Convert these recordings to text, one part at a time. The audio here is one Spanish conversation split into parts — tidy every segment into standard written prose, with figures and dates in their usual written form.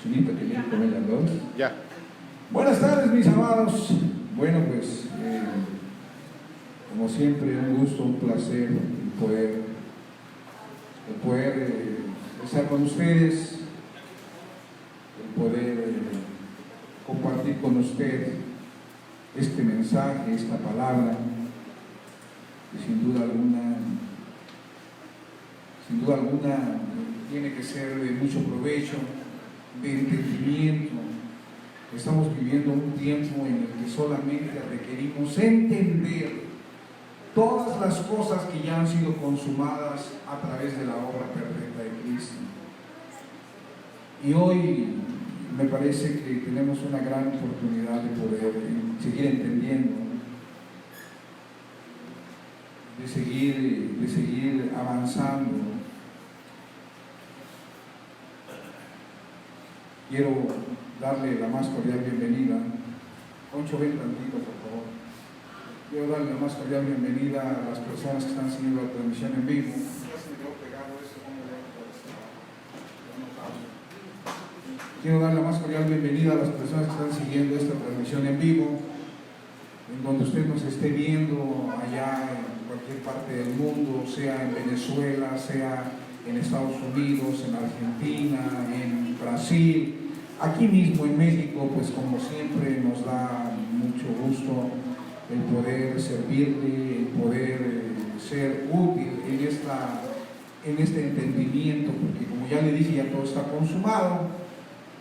Chinito, que viene con ella, ¿no? Ya. Buenas tardes, mis amados. Bueno, pues, como siempre, un gusto, un placer el poder estar con ustedes, el poder compartir con usted este mensaje, esta palabra, que sin duda alguna tiene que ser de mucho provecho, de entendimiento. Estamos viviendo un tiempo en el que solamente requerimos entender todas las cosas que ya han sido consumadas a través de la obra perfecta de Cristo. Y hoy me parece que tenemos una gran oportunidad de poder seguir entendiendo, de seguir avanzando. Quiero darle la más cordial bienvenida. Concho, ven tantito, por favor. Quiero darle la más cordial bienvenida a las personas que están siguiendo la transmisión en vivo. Quiero dar la más cordial bienvenida a las personas que están siguiendo esta transmisión en vivo, en donde usted nos esté viendo allá en cualquier parte del mundo, sea en Venezuela, sea en Estados Unidos, en Argentina, en Brasil, aquí mismo en México. Pues como siempre nos da mucho gusto el poder servirle, el poder ser útil en este entendimiento, porque como ya le dije, ya todo está consumado.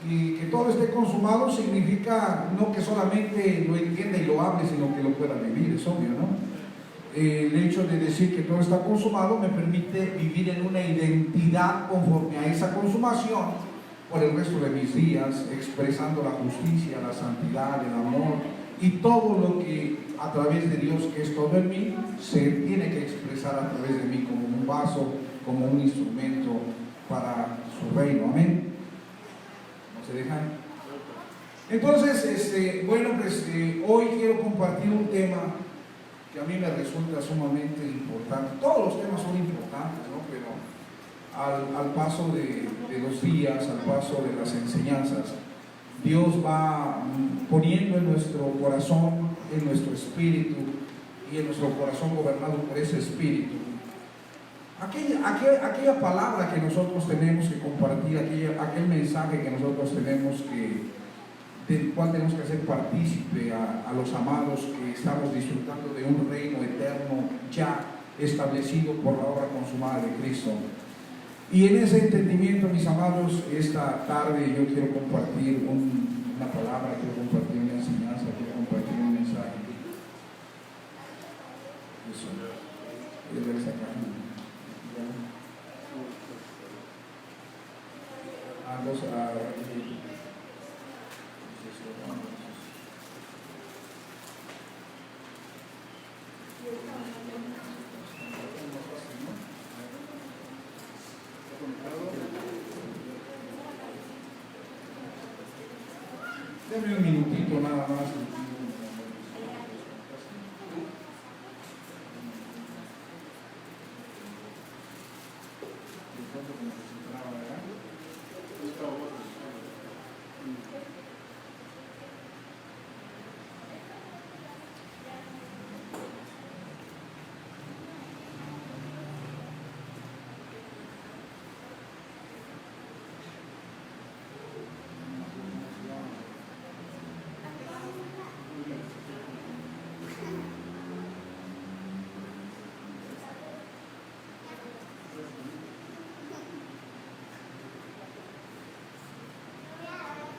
Y que todo esté consumado significa no que solamente lo entienda y lo hable, sino que lo pueda vivir, es obvio, ¿no? El hecho de decir que todo está consumado me permite vivir en una identidad conforme a esa consumación por el resto de mis días, expresando la justicia, la santidad, el amor y todo lo que a través de Dios, que es todo en mí, se tiene que expresar a través de mí como un vaso, como un instrumento para su reino. Amén. ¿No se dejan? Entonces, bueno, pues hoy quiero compartir un tema que a mí me resulta sumamente importante. Todos los temas son importantes, ¿no? Pero al paso de los días, al paso de las enseñanzas, Dios va poniendo en nuestro corazón, en nuestro espíritu y en nuestro corazón gobernado por ese espíritu, aquella palabra que nosotros tenemos que compartir, aquel mensaje que nosotros tenemos del cual tenemos que hacer partícipe a los amados que estamos disfrutando de un reino eterno ya establecido por la obra consumada de Cristo. Y en ese entendimiento, mis amados, esta tarde yo quiero compartir una palabra, quiero compartir una enseñanza, quiero compartir un mensaje. Eso. Quiero ver esa caja. Deme un minutito nada más.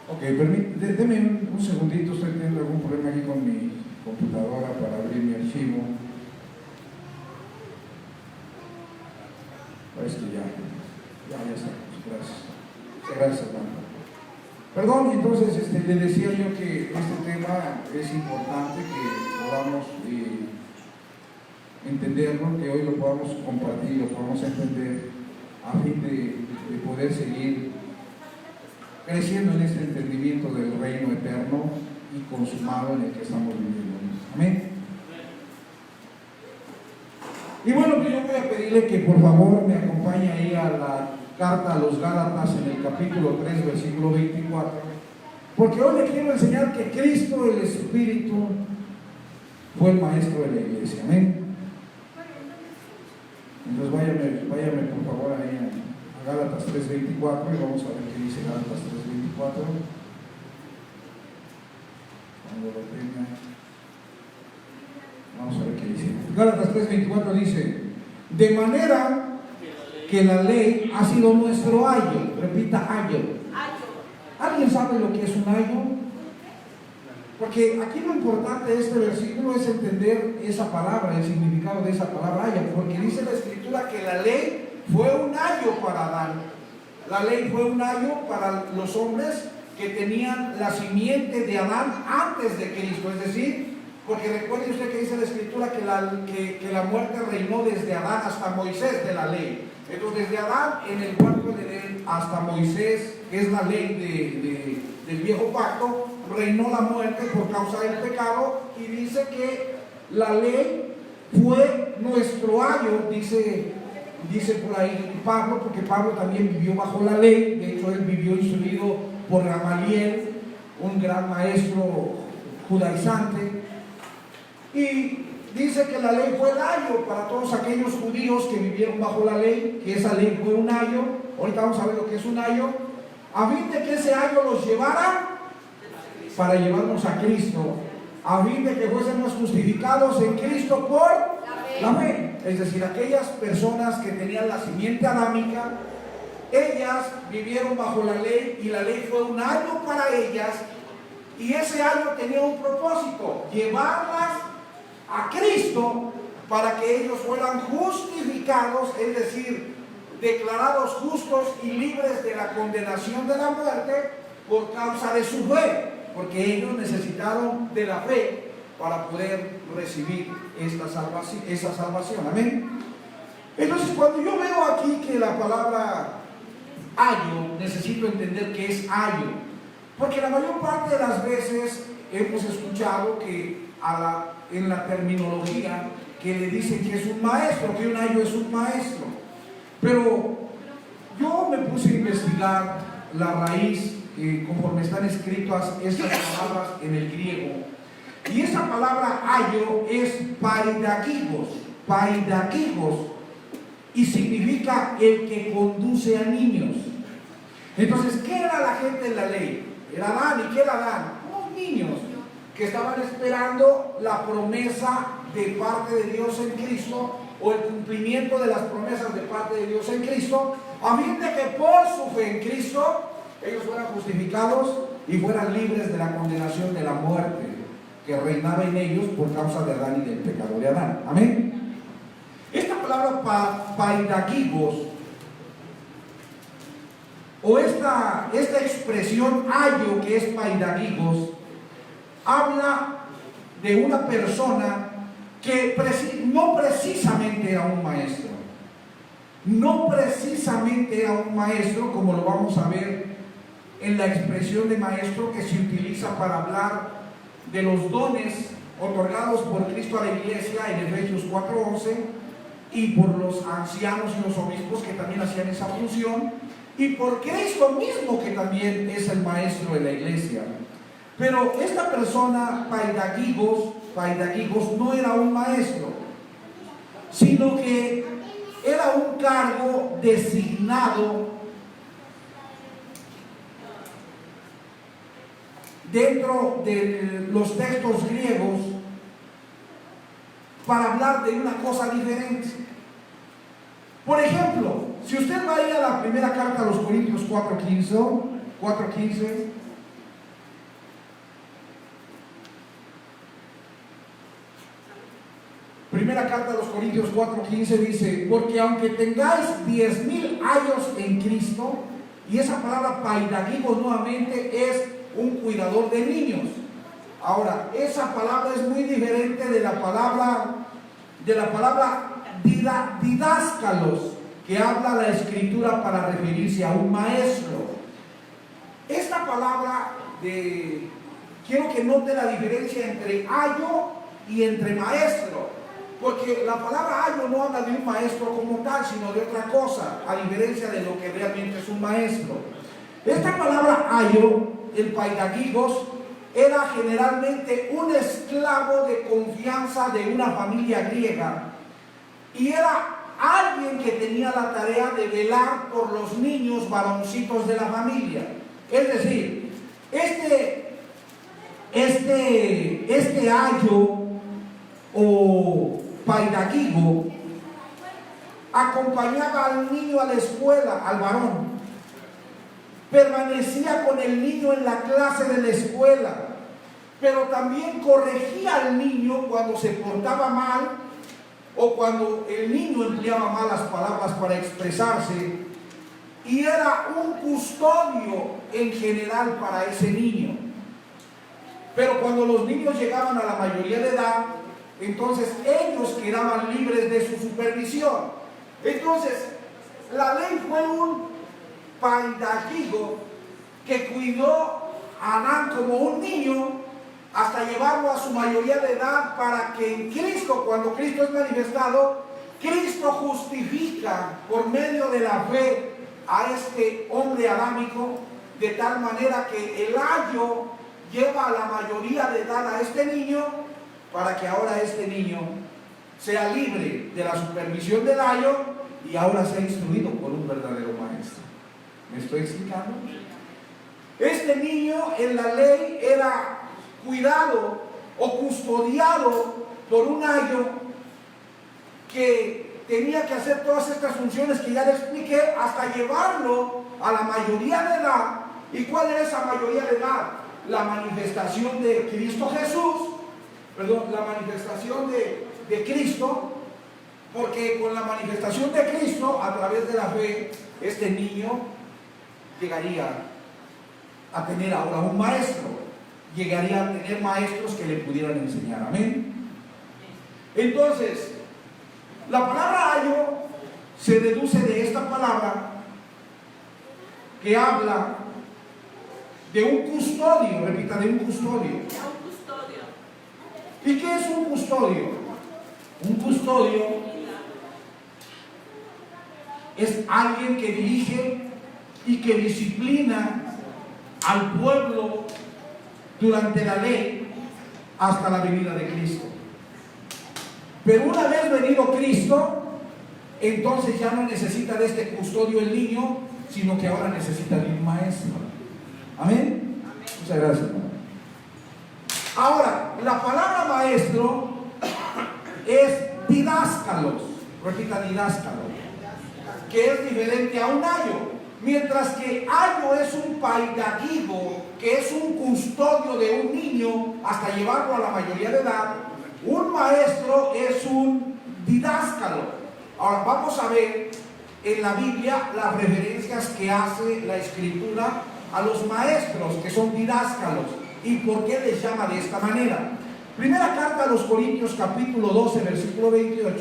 Ok, deme un segundito, estoy teniendo algún problema aquí con mi computadora para abrir mi archivo. Parece que ya estamos, gracias hermano. Perdón, entonces le decía yo que este tema es importante que podamos entenderlo, que hoy lo podamos compartir, lo podamos entender a fin de poder seguir creciendo en este entendimiento del reino eterno y consumado en el que estamos viviendo. Amén. Y bueno, pues yo voy a pedirle que por favor me acompañe ahí a la carta a los Gálatas en el capítulo 3, versículo 24, porque hoy le quiero enseñar que Cristo, el Espíritu, fue el maestro de la iglesia. Amén. Entonces váyame por favor ahí a Gálatas 3:24 y vamos a ver qué dice Gálatas 3:24. Cuando lo tenga, vamos a ver qué dice. Gálatas 3:24 dice: de manera que la ley ha sido nuestro ayo. Repita, ayo. ¿Alguien sabe lo que es un ayo? Porque aquí lo importante de este versículo es entender esa palabra, el significado de esa palabra ayo, porque dice la Escritura que la ley fue un ayo para Adán. La ley fue un ayo para los hombres que tenían la simiente de Adán antes de Cristo, es decir, porque recuerde usted que dice la Escritura que la muerte reinó desde Adán hasta Moisés de la ley. Entonces desde Adán en el huerto de Edén hasta Moisés, que es la ley del viejo pacto, reinó la muerte por causa del pecado, y dice que la ley fue nuestro ayo, dice por ahí Pablo, porque Pablo también vivió bajo la ley. De hecho él vivió instruido por Gamaliel, un gran maestro judaizante, y dice que la ley fue el ayo para todos aquellos judíos que vivieron bajo la ley, que esa ley fue un ayo. Ahorita vamos a ver lo que es un ayo, a fin de que ese ayo los llevara para llevarnos a Cristo, a fin de que fuésemos justificados en Cristo por la fe. Es decir, aquellas personas que tenían la simiente adámica, ellas vivieron bajo la ley y la ley fue un ayo para ellas, y ese ayo tenía un propósito: llevarlas a Cristo para que ellos fueran justificados, es decir, declarados justos y libres de la condenación de la muerte por causa de su fe, porque ellos necesitaron de la fe para poder recibir esa salvación. Amén. Entonces, cuando yo veo aquí que la palabra ayo, necesito entender qué es ayo, porque la mayor parte de las veces hemos escuchado que en la terminología que le dicen que es un maestro, que un ayo es un maestro. Pero yo me puse a investigar la raíz conforme están escritas estas palabras en el griego, y esa palabra ayo es paidakigos, y significa el que conduce a niños. Entonces, ¿qué era la gente en la ley? Era Adán. ¿Y qué era Adán? Unos niños que estaban esperando la promesa de parte de Dios en Cristo, o el cumplimiento de las promesas de parte de Dios en Cristo, a fin de que por su fe en Cristo ellos fueran justificados y fueran libres de la condenación de la muerte que reinaba en ellos por causa de Adán y del pecado de Adán. Amén. Esta palabra paidakigos, o esta expresión ayo, que es paidakigos, habla de una persona que no precisamente era un maestro. No precisamente era un maestro, como lo vamos a ver en la expresión de maestro que se utiliza para hablar de los dones otorgados por Cristo a la iglesia en Efesios 4:11, y por los ancianos y los obispos que también hacían esa función, y por Cristo mismo, que también es el maestro de la iglesia. Pero esta persona, paidakigos, no era un maestro, sino que era un cargo designado dentro de los textos griegos para hablar de una cosa diferente. Por ejemplo, si usted va a ir a la primera carta a los Corintios 4:15, primera carta a los Corintios 4:15 dice: porque aunque tengáis 10,000 años en Cristo, y esa palabra paidakigos nuevamente es un cuidador de niños. Ahora, esa palabra es muy diferente de la palabra didáscalos, que habla la Escritura para referirse a un maestro. Esta palabra quiero que note la diferencia entre ayo y entre maestro. Porque la palabra ayo no habla de un maestro como tal, sino de otra cosa, a diferencia de lo que realmente es un maestro. Esta palabra ayo, el paidagigos, era generalmente un esclavo de confianza de una familia griega y era alguien que tenía la tarea de velar por los niños varoncitos de la familia. Es decir, este ayo o paidagigo acompañaba al niño a la escuela, al varón, permanecía con el niño en la clase de la escuela, pero también corregía al niño cuando se portaba mal o cuando el niño empleaba malas palabras para expresarse, y era un custodio en general para ese niño. Pero cuando los niños llegaban a la mayoría de edad, entonces ellos quedaban libres de su supervisión. Entonces, la ley fue un paidagigo que cuidó a Adán como un niño hasta llevarlo a su mayoría de edad, para que en Cristo, cuando Cristo es manifestado, Cristo justifica por medio de la fe a este hombre adámico, de tal manera que el ayo lleva a la mayoría de edad a este niño, para que ahora este niño sea libre de la supervisión del ayo y ahora sea instruido por un verdadero maestro. ¿Me estoy explicando? Este niño en la ley era cuidado o custodiado por un ayo que tenía que hacer todas estas funciones que ya le expliqué, hasta llevarlo a la mayoría de edad. ¿Y cuál es esa mayoría de edad? La manifestación de Cristo Jesús, la manifestación de Cristo, porque con la manifestación de Cristo, a través de la fe, este niño llegaría a tener ahora un maestro, llegaría a tener maestros que le pudieran enseñar. Amén. Entonces, la palabra ayo se deduce de esta palabra que habla de un custodio, repita, de un custodio. ¿Y qué es un custodio? Un custodio es alguien que dirige y que disciplina al pueblo durante la ley hasta la venida de Cristo. Pero una vez venido Cristo, entonces ya no necesita de este custodio el niño, sino que ahora necesita de un maestro. Amén. Muchas gracias. Ahora, la palabra maestro es didáscalos, repita, didáscalo, que es diferente a un ayo. Mientras que ayo es un paidagigo, que es un custodio de un niño hasta llevarlo a la mayoría de edad, un maestro es un didáscalo. Ahora vamos a ver en la Biblia las referencias que hace la Escritura a los maestros, que son didáscalos, y por qué les llama de esta manera. Primera carta a los Corintios, capítulo 12, versículo 28.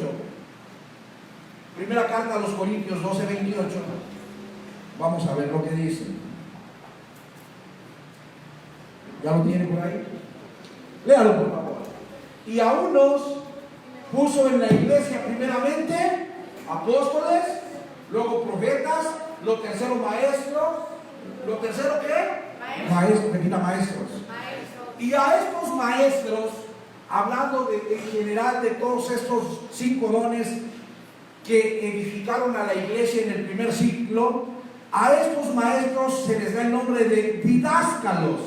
Primera carta a los Corintios 12, 28. Vamos a ver lo que dice. ¿Ya lo tiene por ahí? Léalo, por favor. Y a unos puso en la iglesia primeramente apóstoles, luego profetas, lo tercero maestros, lo tercero ¿qué? Maestros, repita, maestros. Y a estos maestros, hablando en general de todos estos 5 dones que edificaron a la iglesia en el primer siglo, a estos maestros se les da el nombre de didáscalos.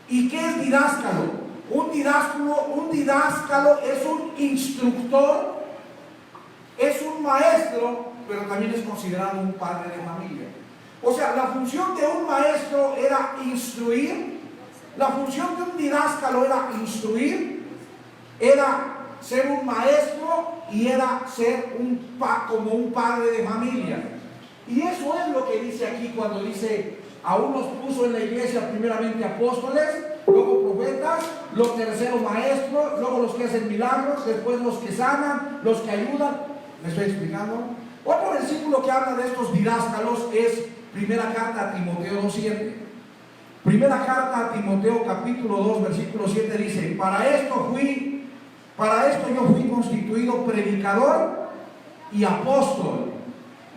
¿Y qué es didáscalo? Un didáscalo es un instructor, es un maestro, pero también es considerado un padre de familia. O sea, la función de un maestro era instruir, la función de un didáscalo era instruir, era ser un maestro y era ser como un padre de familia. Y eso es lo que dice aquí cuando dice: a unos puso en la iglesia primeramente apóstoles, luego profetas, los terceros maestros, luego los que hacen milagros, después los que sanan, los que ayudan. ¿Me estoy explicando? Otro versículo que habla de estos didáscalos es primera carta a Timoteo 2:7. Primera carta a Timoteo capítulo 2 versículo 7 dice: para esto fui Para esto yo fui constituido predicador y apóstol.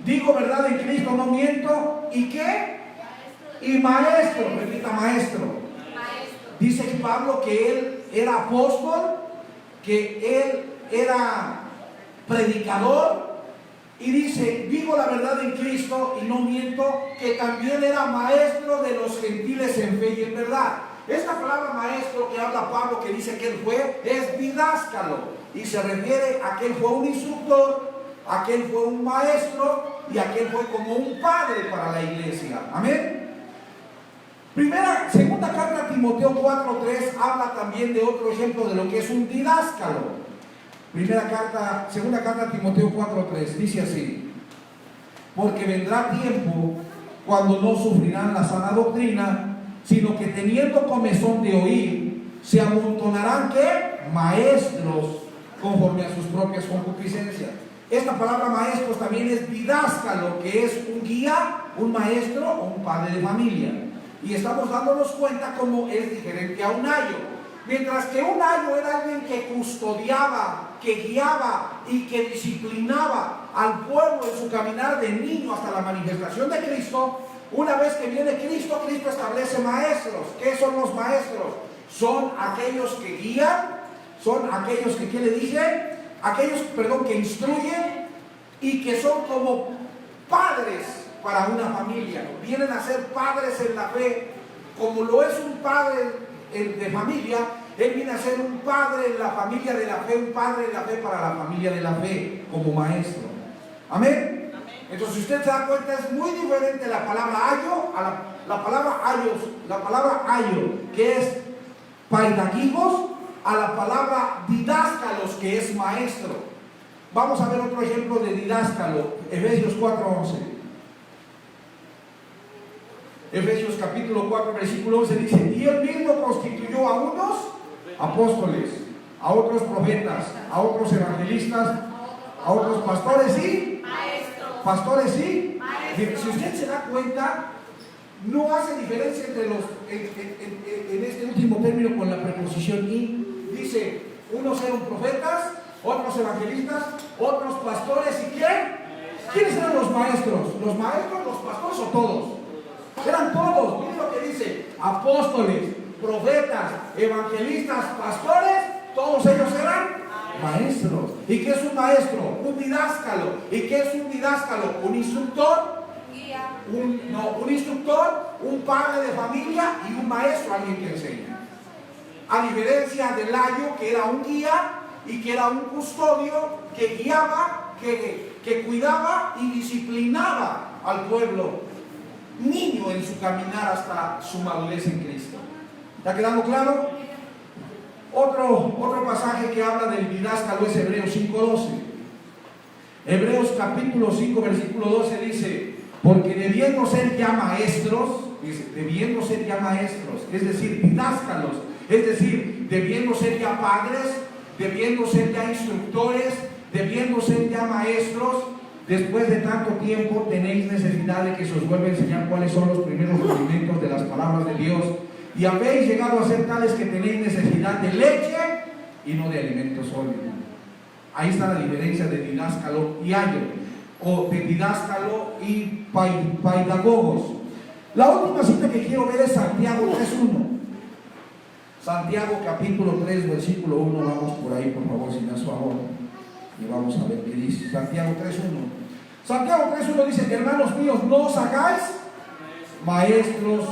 Digo verdad en Cristo, no miento. ¿Y qué? Y maestro. Repita, maestro. Dice Pablo que él era apóstol, que él era predicador, y dice, digo la verdad en Cristo y no miento, que también era maestro de los gentiles en fe y en verdad. Esta palabra maestro que habla Pablo, que dice que él fue, es didácalo, y se refiere a que él fue un instructor, a que él fue un maestro, y a que él fue como un padre para la iglesia. Amén. Segunda carta a Timoteo 4:3 habla también de otro ejemplo de lo que es un didáscalo. Segunda carta a Timoteo 4:3 dice así: porque vendrá tiempo cuando no sufrirán la sana doctrina, sino que teniendo comezón de oír, se amontonarán ¿qué? Maestros conforme a sus propias concupiscencias. Esta palabra maestros también es didáscalo, que es un guía, un maestro o un padre de familia. Y estamos dándonos cuenta cómo es diferente a un ayo. Mientras que un ayo era alguien que custodiaba, que guiaba y que disciplinaba al pueblo en su caminar de niño hasta la manifestación de Cristo, una vez que viene Cristo, Cristo establece maestros. ¿Qué son los maestros? Son aquellos que guían, son aquellos que, ¿qué le dice? Que instruyen y que son como padres para una familia. Vienen a ser padres en la fe, como lo es un padre de familia. Él viene a ser un padre en la familia de la fe, un padre en la fe para la familia de la fe, como maestro. Amén. Entonces, si usted se da cuenta, es muy diferente la palabra ayo a la palabra ayo, que es paidagogos, a la palabra didáscalos, que es maestro. Vamos a ver otro ejemplo de didáscalo, Efesios 4:11. Efesios capítulo 4, versículo 11 dice: y él mismo constituyó a unos apóstoles, a otros profetas, a otros evangelistas, a otros pastores y maestros. Si usted se da cuenta, no hace diferencia entre en este último término con la preposición y. Dice, unos eran profetas, otros evangelistas, otros pastores y ¿quién? ¿Quiénes eran los maestros? ¿Los maestros, los pastores o todos? Eran todos. Miren lo que dice: apóstoles, profetas, evangelistas, pastores, todos ellos eran maestros. ¿Y qué es un maestro? Un didáscalo. ¿Y qué es un didáscalo? Un instructor, un instructor, un padre de familia y un maestro, alguien que enseña. A diferencia del ayo, que era un guía y que era un custodio, que guiaba, que cuidaba y disciplinaba al pueblo niño en su caminar hasta su madurez en Cristo. ¿Está quedando claro? Otro pasaje que habla del didáscalo es Hebreos 5:12. Hebreos capítulo 5, versículo 12 dice: porque debiendo ser ya maestros, es decir, didáscalos, es decir, debiendo ser ya padres, debiendo ser ya instructores, debiendo ser ya maestros, después de tanto tiempo tenéis necesidad de que se os vuelva a enseñar cuáles son los primeros rudimentos de las palabras de Dios, y habéis llegado a ser tales que tenéis necesidad de leche y no de alimento sólido. Ahí está la diferencia de didáscalo y ayo, o de didáscalo y paidagogos. La última cita que quiero ver es Santiago 3:1. Santiago capítulo 3, versículo 1. Vamos por ahí, por favor, si me das favor, y vamos a ver qué dice Santiago 3:1. Santiago 3:1 dice: hermanos míos, no os hagáis maestros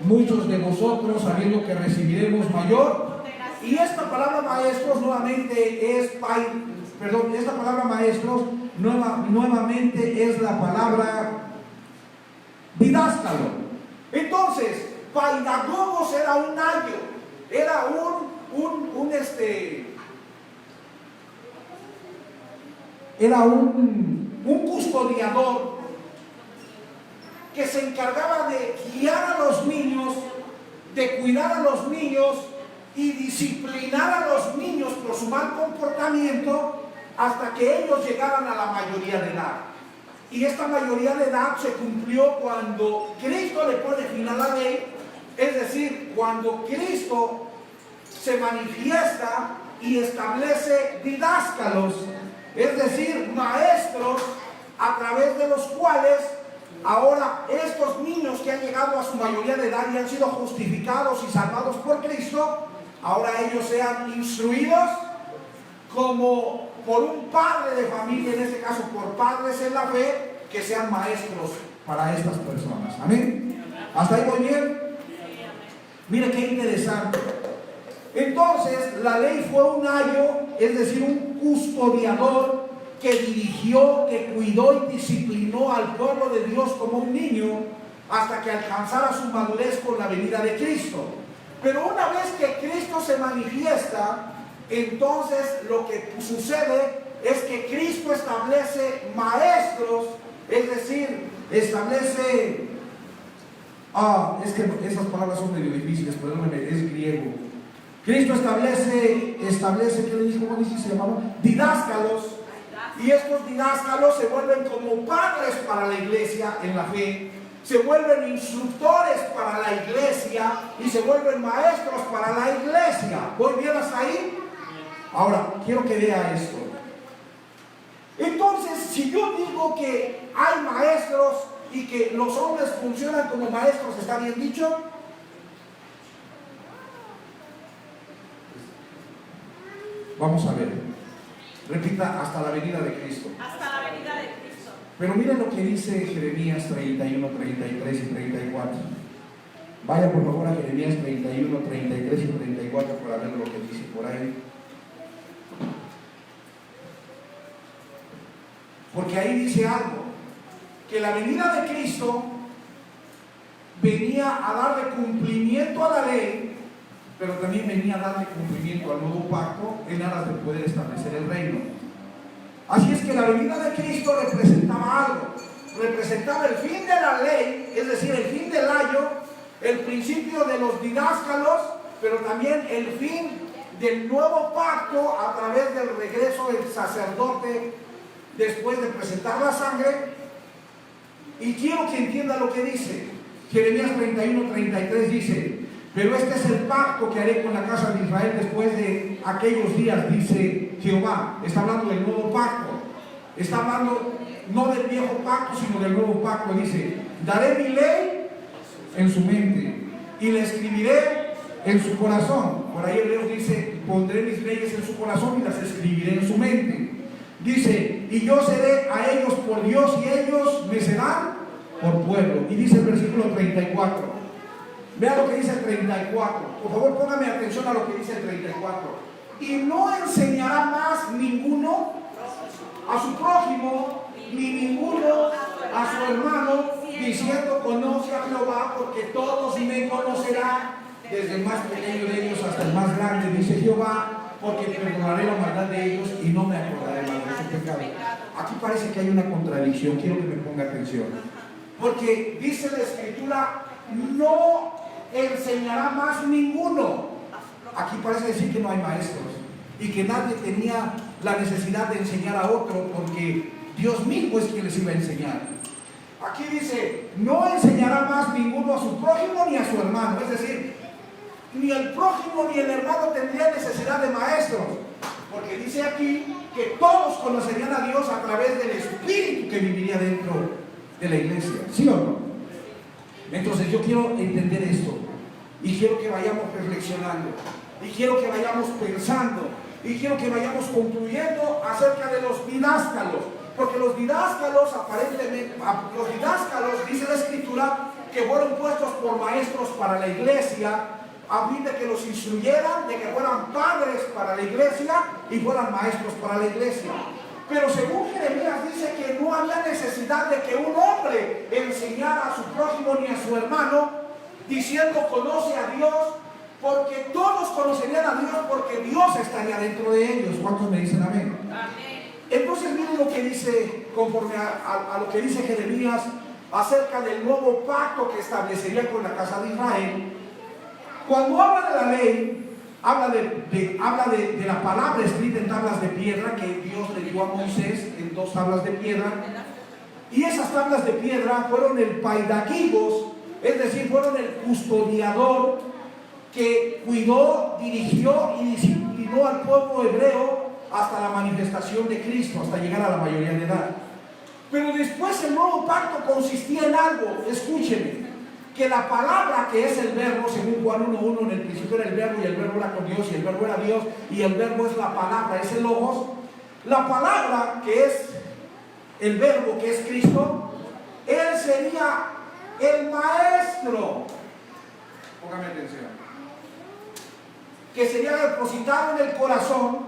muchos de vosotros, sabiendo que recibiremos mayor. Y esta palabra maestros nuevamente es esta palabra maestros nuevamente es la palabra didáscalo. Entonces, paidagogos era un ayo, era un custodiador que se encargaba de guiar a los niños, de cuidar a los niños y disciplinar a los niños por su mal comportamiento hasta que ellos llegaran a la mayoría de edad. Y esta mayoría de edad se cumplió cuando Cristo le pone fin a la ley, es decir, cuando Cristo se manifiesta y establece didáscalos, es decir, maestros, a través de los cuales ahora estos niños que han llegado a su mayoría de edad y han sido justificados y salvados por Cristo, ahora ellos sean instruidos como por un padre de familia, en este caso por padres en la fe, que sean maestros para estas personas. Amén. ¿Hasta ahí voy bien? Mire qué interesante. Entonces la ley fue un ayo, es decir, un custodiador que dirigió, que cuidó y disciplinó al pueblo de Dios como un niño hasta que alcanzara su madurez con la venida de Cristo. Pero una vez que Cristo se manifiesta, entonces lo que sucede es que Cristo establece maestros, es decir, establece, es que esas palabras son medio difíciles, perdóname, es griego. Cristo establece, ¿qué le dijo? ¿Cómo dice? Se llamaba didáscalos, y estos didáscalos se vuelven como padres para la iglesia en la fe, se vuelven instructores para la iglesia y se vuelven maestros para la iglesia. ¿Voy bien hasta ahí? Ahora, quiero que vea esto. Entonces, si yo digo que hay maestros y que los hombres funcionan como maestros, ¿está bien dicho? Vamos a ver. Repita, hasta la venida de Cristo. Hasta la venida de Cristo. Pero miren lo que dice Jeremías 31, 33 y 34. Vaya por favor a Jeremías 31, 33 y 34 para ver lo que dice por ahí. Porque ahí dice algo, que la venida de Cristo venía a darle cumplimiento a la ley, pero también venía a darle cumplimiento al nuevo pacto en aras de poder establecer el reino. Así es que la venida de Cristo representaba algo, representaba el fin de la ley, es decir, el fin del ayo, el principio de los didáscalos, pero también el fin del nuevo pacto a través del regreso del sacerdote después de presentar la sangre. Y quiero que entienda lo que dice Jeremías 31, 33 dice: pero este es el pacto que haré con la casa de Israel después de aquellos días, dice Jehová. Está hablando del nuevo pacto, está hablando no del viejo pacto, sino del nuevo pacto. Dice: daré mi ley en su mente y la escribiré en su corazón. Por ahí Hebreos dice: pondré mis leyes en su corazón y las escribiré en su mente. Dice: y yo seré a ellos por Dios y ellos me serán por pueblo. Y dice el versículo 34. Vea lo que dice el 34. Por favor, póngame atención a lo que dice el 34. Y no enseñará más ninguno a su prójimo, ni ninguno a su hermano, diciendo: conoce a Jehová, porque todos me conocerán, desde el más pequeño de ellos hasta el más grande, dice Jehová, porque perdonaré la maldad de ellos y no me acordaré más de su pecado. Aquí parece que hay una contradicción, quiero que me ponga atención. Porque dice la Escritura: no enseñará más ninguno. Aquí parece decir que no hay maestros y que nadie tenía la necesidad de enseñar a otro, porque Dios mismo es quien les iba a enseñar. Aquí dice: no enseñará más ninguno a su prójimo ni a su hermano. Es decir, ni el prójimo ni el hermano tendría necesidad de maestros, porque dice aquí que todos conocerían a Dios a través del Espíritu que viviría dentro de la iglesia. ¿Sí o no? Entonces yo quiero entender esto y quiero que vayamos reflexionando y quiero que vayamos pensando y quiero que vayamos concluyendo acerca de los didáscalos, porque los didáscalos aparentemente, dice la Escritura, que fueron puestos por maestros para la iglesia, a fin de que los instruyeran, de que fueran padres para la iglesia y fueran maestros para la iglesia. Pero según Jeremías dice que no había necesidad de que un hombre enseñara a su prójimo ni a su hermano, diciendo: conoce a Dios, porque todos conocerían a Dios, porque Dios estaría dentro de ellos. ¿Cuántos me dicen amén? Amén. Entonces miren lo que dice, conforme a lo que dice Jeremías acerca del nuevo pacto que establecería con la casa de Israel. Cuando habla de la ley, habla de la palabra escrita en tablas de piedra que Dios le dio a Moisés en 2 tablas de piedra. Y esas tablas de piedra fueron el paidaquibos, es decir, fueron el custodiador que cuidó, dirigió y disciplinó al pueblo hebreo hasta la manifestación de Cristo, hasta llegar a la mayoría de edad. Pero después el nuevo pacto consistía en algo, escúcheme, que la palabra que es el verbo, según Juan 1:1, en el principio era el verbo y el verbo era con Dios y el verbo era Dios y el verbo es la palabra, es el logos. La palabra que es el verbo, que es Cristo, Él sería el maestro. Póngame atención. Que sería depositado en el corazón,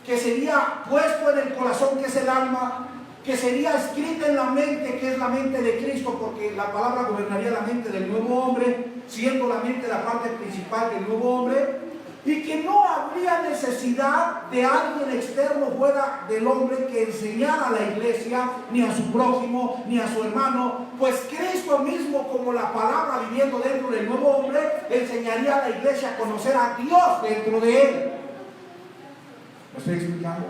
que sería puesto en el corazón, que es el alma, que sería escrita en la mente, que es la mente de Cristo, porque la palabra gobernaría la mente del nuevo hombre, siendo la mente la parte principal del nuevo hombre, y que no habría necesidad de alguien externo fuera del hombre que enseñara a la iglesia, ni a su prójimo, ni a su hermano, pues Cristo mismo, como la palabra viviendo dentro del nuevo hombre, enseñaría a la iglesia a conocer a Dios dentro de él. ¿Me estoy explicando?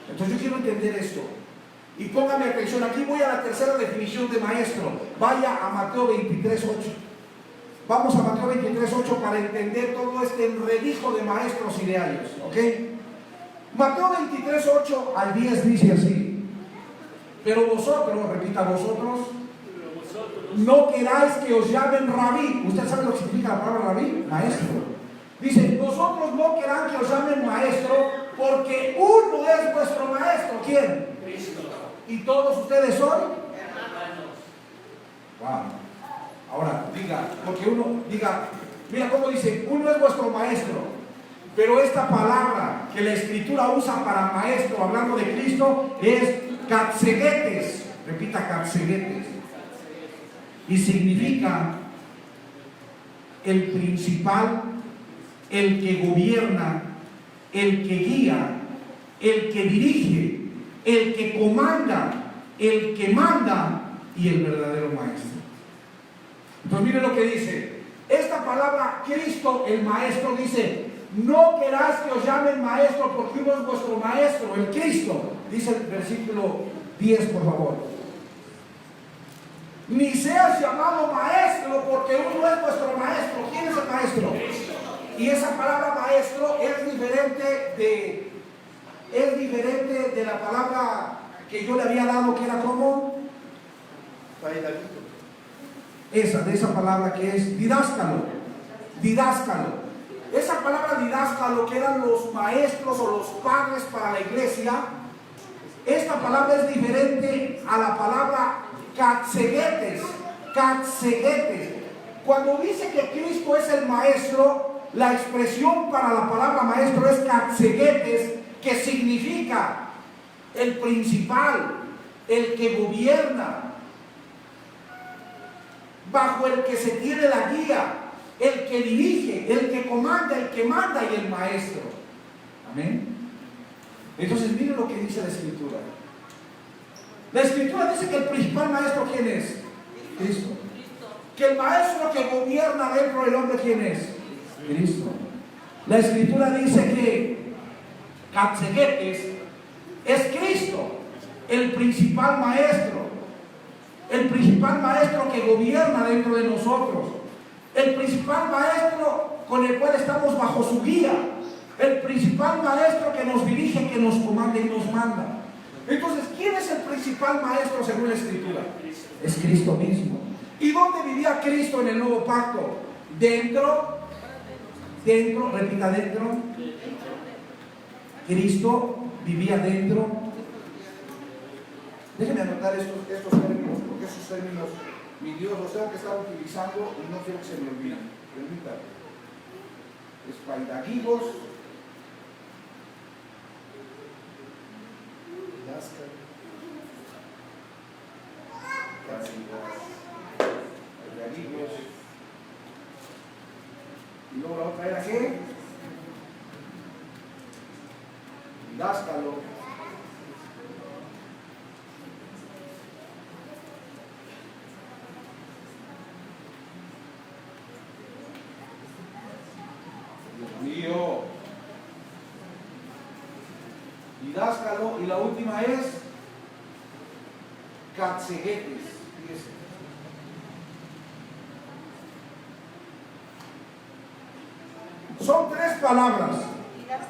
Entonces yo quiero entender esto. Y póngame atención, aquí voy a la tercera definición de maestro. Vaya a Mateo 23:8. Vamos a Mateo 23:8 para entender todo este enredijo de maestros ideales, ¿ok? Mateo 23:8 al 10 dice así: pero vosotros, repita, vosotros, no queráis que os llamen rabí. ¿Usted sabe lo que significa la palabra rabí? Maestro. Dice, vosotros no queráis que os llamen maestro, porque uno es vuestro maestro. ¿Quién? Cristo. ¿Y todos ustedes son? Hermanos. Wow. Ahora, diga, mira cómo dice, uno es vuestro maestro, pero esta palabra que la Escritura usa para maestro, hablando de Cristo, es katsegetes. Repita, katsegetes. Y significa el principal, el que gobierna, el que guía, el que dirige, el que comanda, el que manda y el verdadero maestro. Entonces mire lo que dice esta palabra, Cristo el maestro. Dice, no queráis que os llamen maestro, porque uno es vuestro maestro, el Cristo. Dice el versículo 10, por favor. Ni seas llamado maestro, porque uno es vuestro maestro. ¿Quién es el maestro? Cristo. Y esa palabra maestro es diferente de la palabra que yo le había dado, que era como de esa palabra que es didáscalo. Esa palabra didáscalo, que eran los maestros o los padres para la iglesia, esta palabra es diferente a la palabra katsegetes. Cuando dice que Cristo es el maestro, la expresión para la palabra maestro es katsegetes, que significa el principal, el que gobierna, bajo el que se tiene la guía, el que dirige, el que comanda, el que manda y el maestro. Amén. Entonces mire lo que dice la Escritura. La Escritura dice que el principal maestro, ¿quién es? Cristo. Que el maestro que gobierna dentro del hombre, ¿quién es? Cristo. La Escritura dice que katsegetes es Cristo, el principal maestro. El principal maestro que gobierna dentro de nosotros, el principal maestro con el cual estamos bajo su guía, el principal maestro que nos dirige, que nos comanda y nos manda. Entonces, ¿quién es el principal maestro según la Escritura? Es Cristo mismo. ¿Y dónde vivía Cristo en el nuevo pacto? Dentro, repita, dentro. Cristo vivía dentro. Déjenme anotar estos términos, porque esos términos, mi Dios, los tengo que estar utilizando y no quiero que se me olviden. Permítanme. Espaidagigos, y luego la otra era ¿qué? Didáscalo. Didáscalo, y la última es katsegetes. Son tres palabras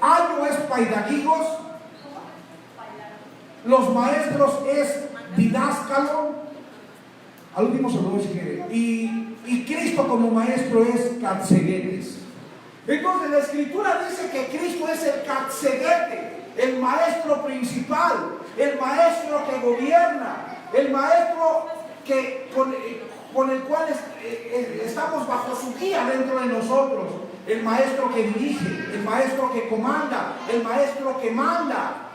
Ayo es paidagigos. Los maestros es didáscalo. Al último se lo voy a decir. Y Cristo como maestro es katsegetes. Entonces la Escritura dice que Cristo es el katsegete, el maestro principal, el maestro que gobierna, el maestro que con el cual estamos bajo su guía dentro de nosotros, el maestro que dirige, el maestro que comanda, el maestro que manda.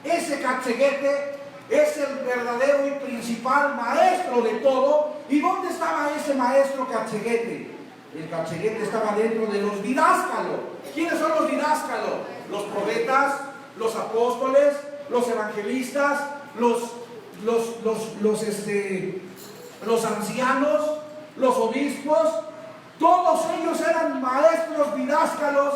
Ese katseguete es el verdadero y principal maestro de todo. ¿Y dónde estaba ese maestro katseguete? El katseguete estaba dentro de los didáscalos. ¿Quiénes son los didáscalos? Los profetas, los apóstoles, los evangelistas, los ancianos, los obispos. Todos ellos eran maestros didáscalos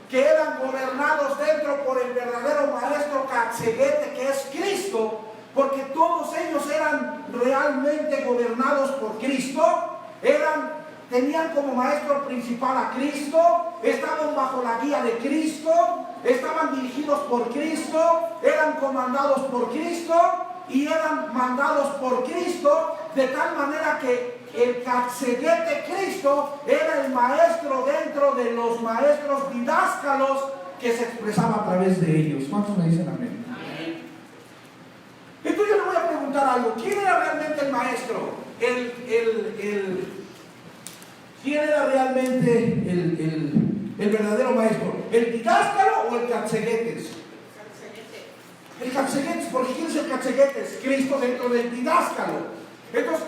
que eran gobernados dentro por el verdadero maestro katseguete, que es Cristo, porque todos ellos eran realmente gobernados por Cristo, tenían como maestro principal a Cristo, estaban bajo la guía de Cristo, estaban dirigidos por Cristo, eran comandados por Cristo y eran mandados por Cristo, de tal manera que el katseguete Cristo era el maestro dentro de los maestros didáscalos que se expresaba a través de ellos. ¿Cuántos me dicen amén? Amén. Entonces yo le voy a preguntar algo. ¿Quién era realmente el maestro? ¿Quién era realmente el verdadero maestro? ¿El didáscalo o el katsegetes? El katsegetes, porque ¿quién es el katsegetes? Cristo dentro del didáscalo. Entonces,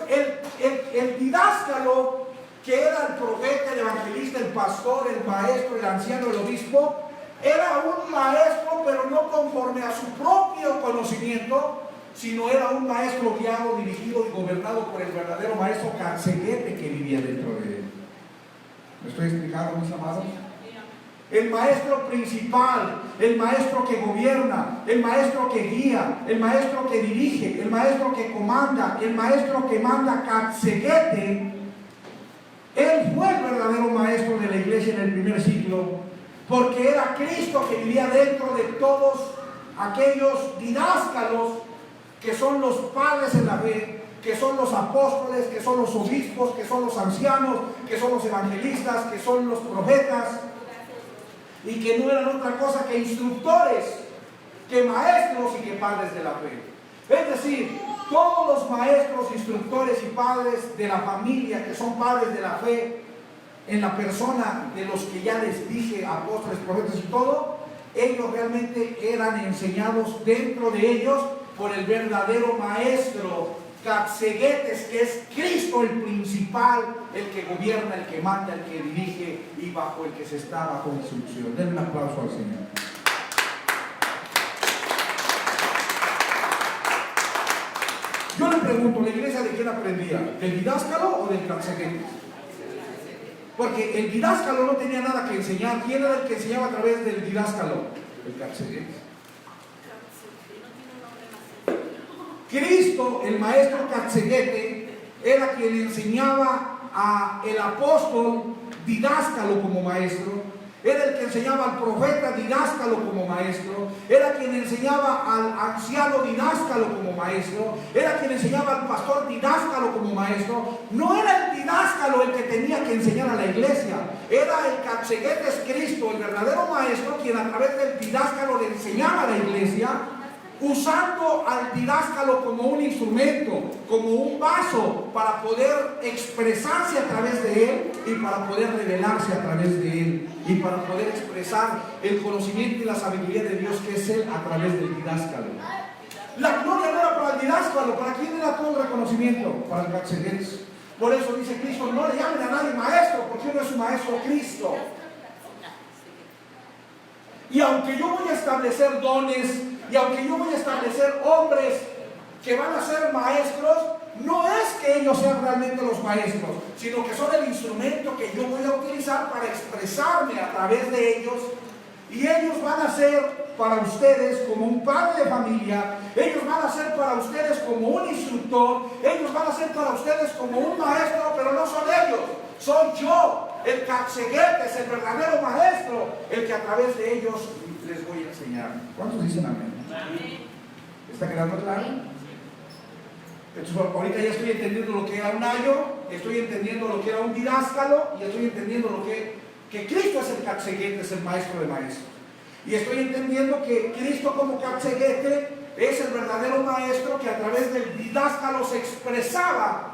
el didáscalo, que era el profeta, el evangelista, el pastor, el maestro, el anciano, el obispo, era un maestro, pero no conforme a su propio conocimiento, sino era un maestro guiado, dirigido y gobernado por el verdadero maestro katseguete que vivía dentro de él. ¿Me estoy explicando, mis amados? El maestro principal, el maestro que gobierna, el maestro que guía, el maestro que dirige, el maestro que comanda, el maestro que manda katseguete. Él fue el verdadero maestro de la iglesia en el primer siglo, porque era Cristo que vivía dentro de todos aquellos didáscalos que son los padres en la fe, que son los apóstoles, que son los obispos, que son los ancianos, que son los evangelistas, que son los profetas, y que no eran otra cosa que instructores, que maestros y que padres de la fe. Es decir, todos los maestros, instructores y padres de la familia, que son padres de la fe, en la persona de los que ya les dije, apóstoles, profetas y todo, ellos realmente eran enseñados dentro de ellos por el verdadero maestro katsegetes, que es Cristo el principal, el que gobierna, el que manda, el que dirige y bajo el que se está bajo instrucción. Denle un aplauso al Señor. Yo le pregunto, ¿la iglesia de quién aprendía? ¿Del didáscalo o del katsegetes? Porque el didáscalo no tenía nada que enseñar. ¿Quién era el que enseñaba a través del didáscalo? El katsegetes. Cristo, el maestro katseguete, era quien enseñaba al apóstol didáscalo como maestro, era el que enseñaba al profeta didáscalo como maestro, era quien enseñaba al anciano didáscalo como maestro, era quien enseñaba al pastor didáscalo como maestro. No era el didáscalo el que tenía que enseñar a la iglesia, era el katsegetes Cristo, el verdadero maestro, quien a través del didáscalo le enseñaba a la iglesia, usando al didáscalo como un instrumento, como un vaso para poder expresarse a través de él y para poder revelarse a través de él y para poder expresar el conocimiento y la sabiduría de Dios que es él a través del didáscalo. La gloria no era para el didáscalo. ¿Para quién era todo el reconocimiento? Para el katsegetes. Por eso dice Cristo, no le llamen a nadie maestro, porque no es su maestro Cristo. Y aunque yo voy a establecer dones, y aunque yo voy a establecer hombres que van a ser maestros, no es que ellos sean realmente los maestros, sino que son el instrumento que yo voy a utilizar para expresarme a través de ellos. Y ellos van a ser para ustedes como un padre de familia, ellos van a ser para ustedes como un instructor, ellos van a ser para ustedes como un maestro, pero no son ellos, Soy yo, el Catzeguetes, el verdadero maestro, el que a través de ellos les voy a enseñar. ¿Cuántos dicen amén? ¿Está quedando claro? Entonces, ahorita ya estoy entendiendo lo que era un ayo, estoy entendiendo lo que era un didácalo y estoy entendiendo lo que Cristo es el Catzeguetes, el maestro de maestros. Y estoy entendiendo que Cristo como Catzeguete es el verdadero maestro que a través del didácalo se expresaba,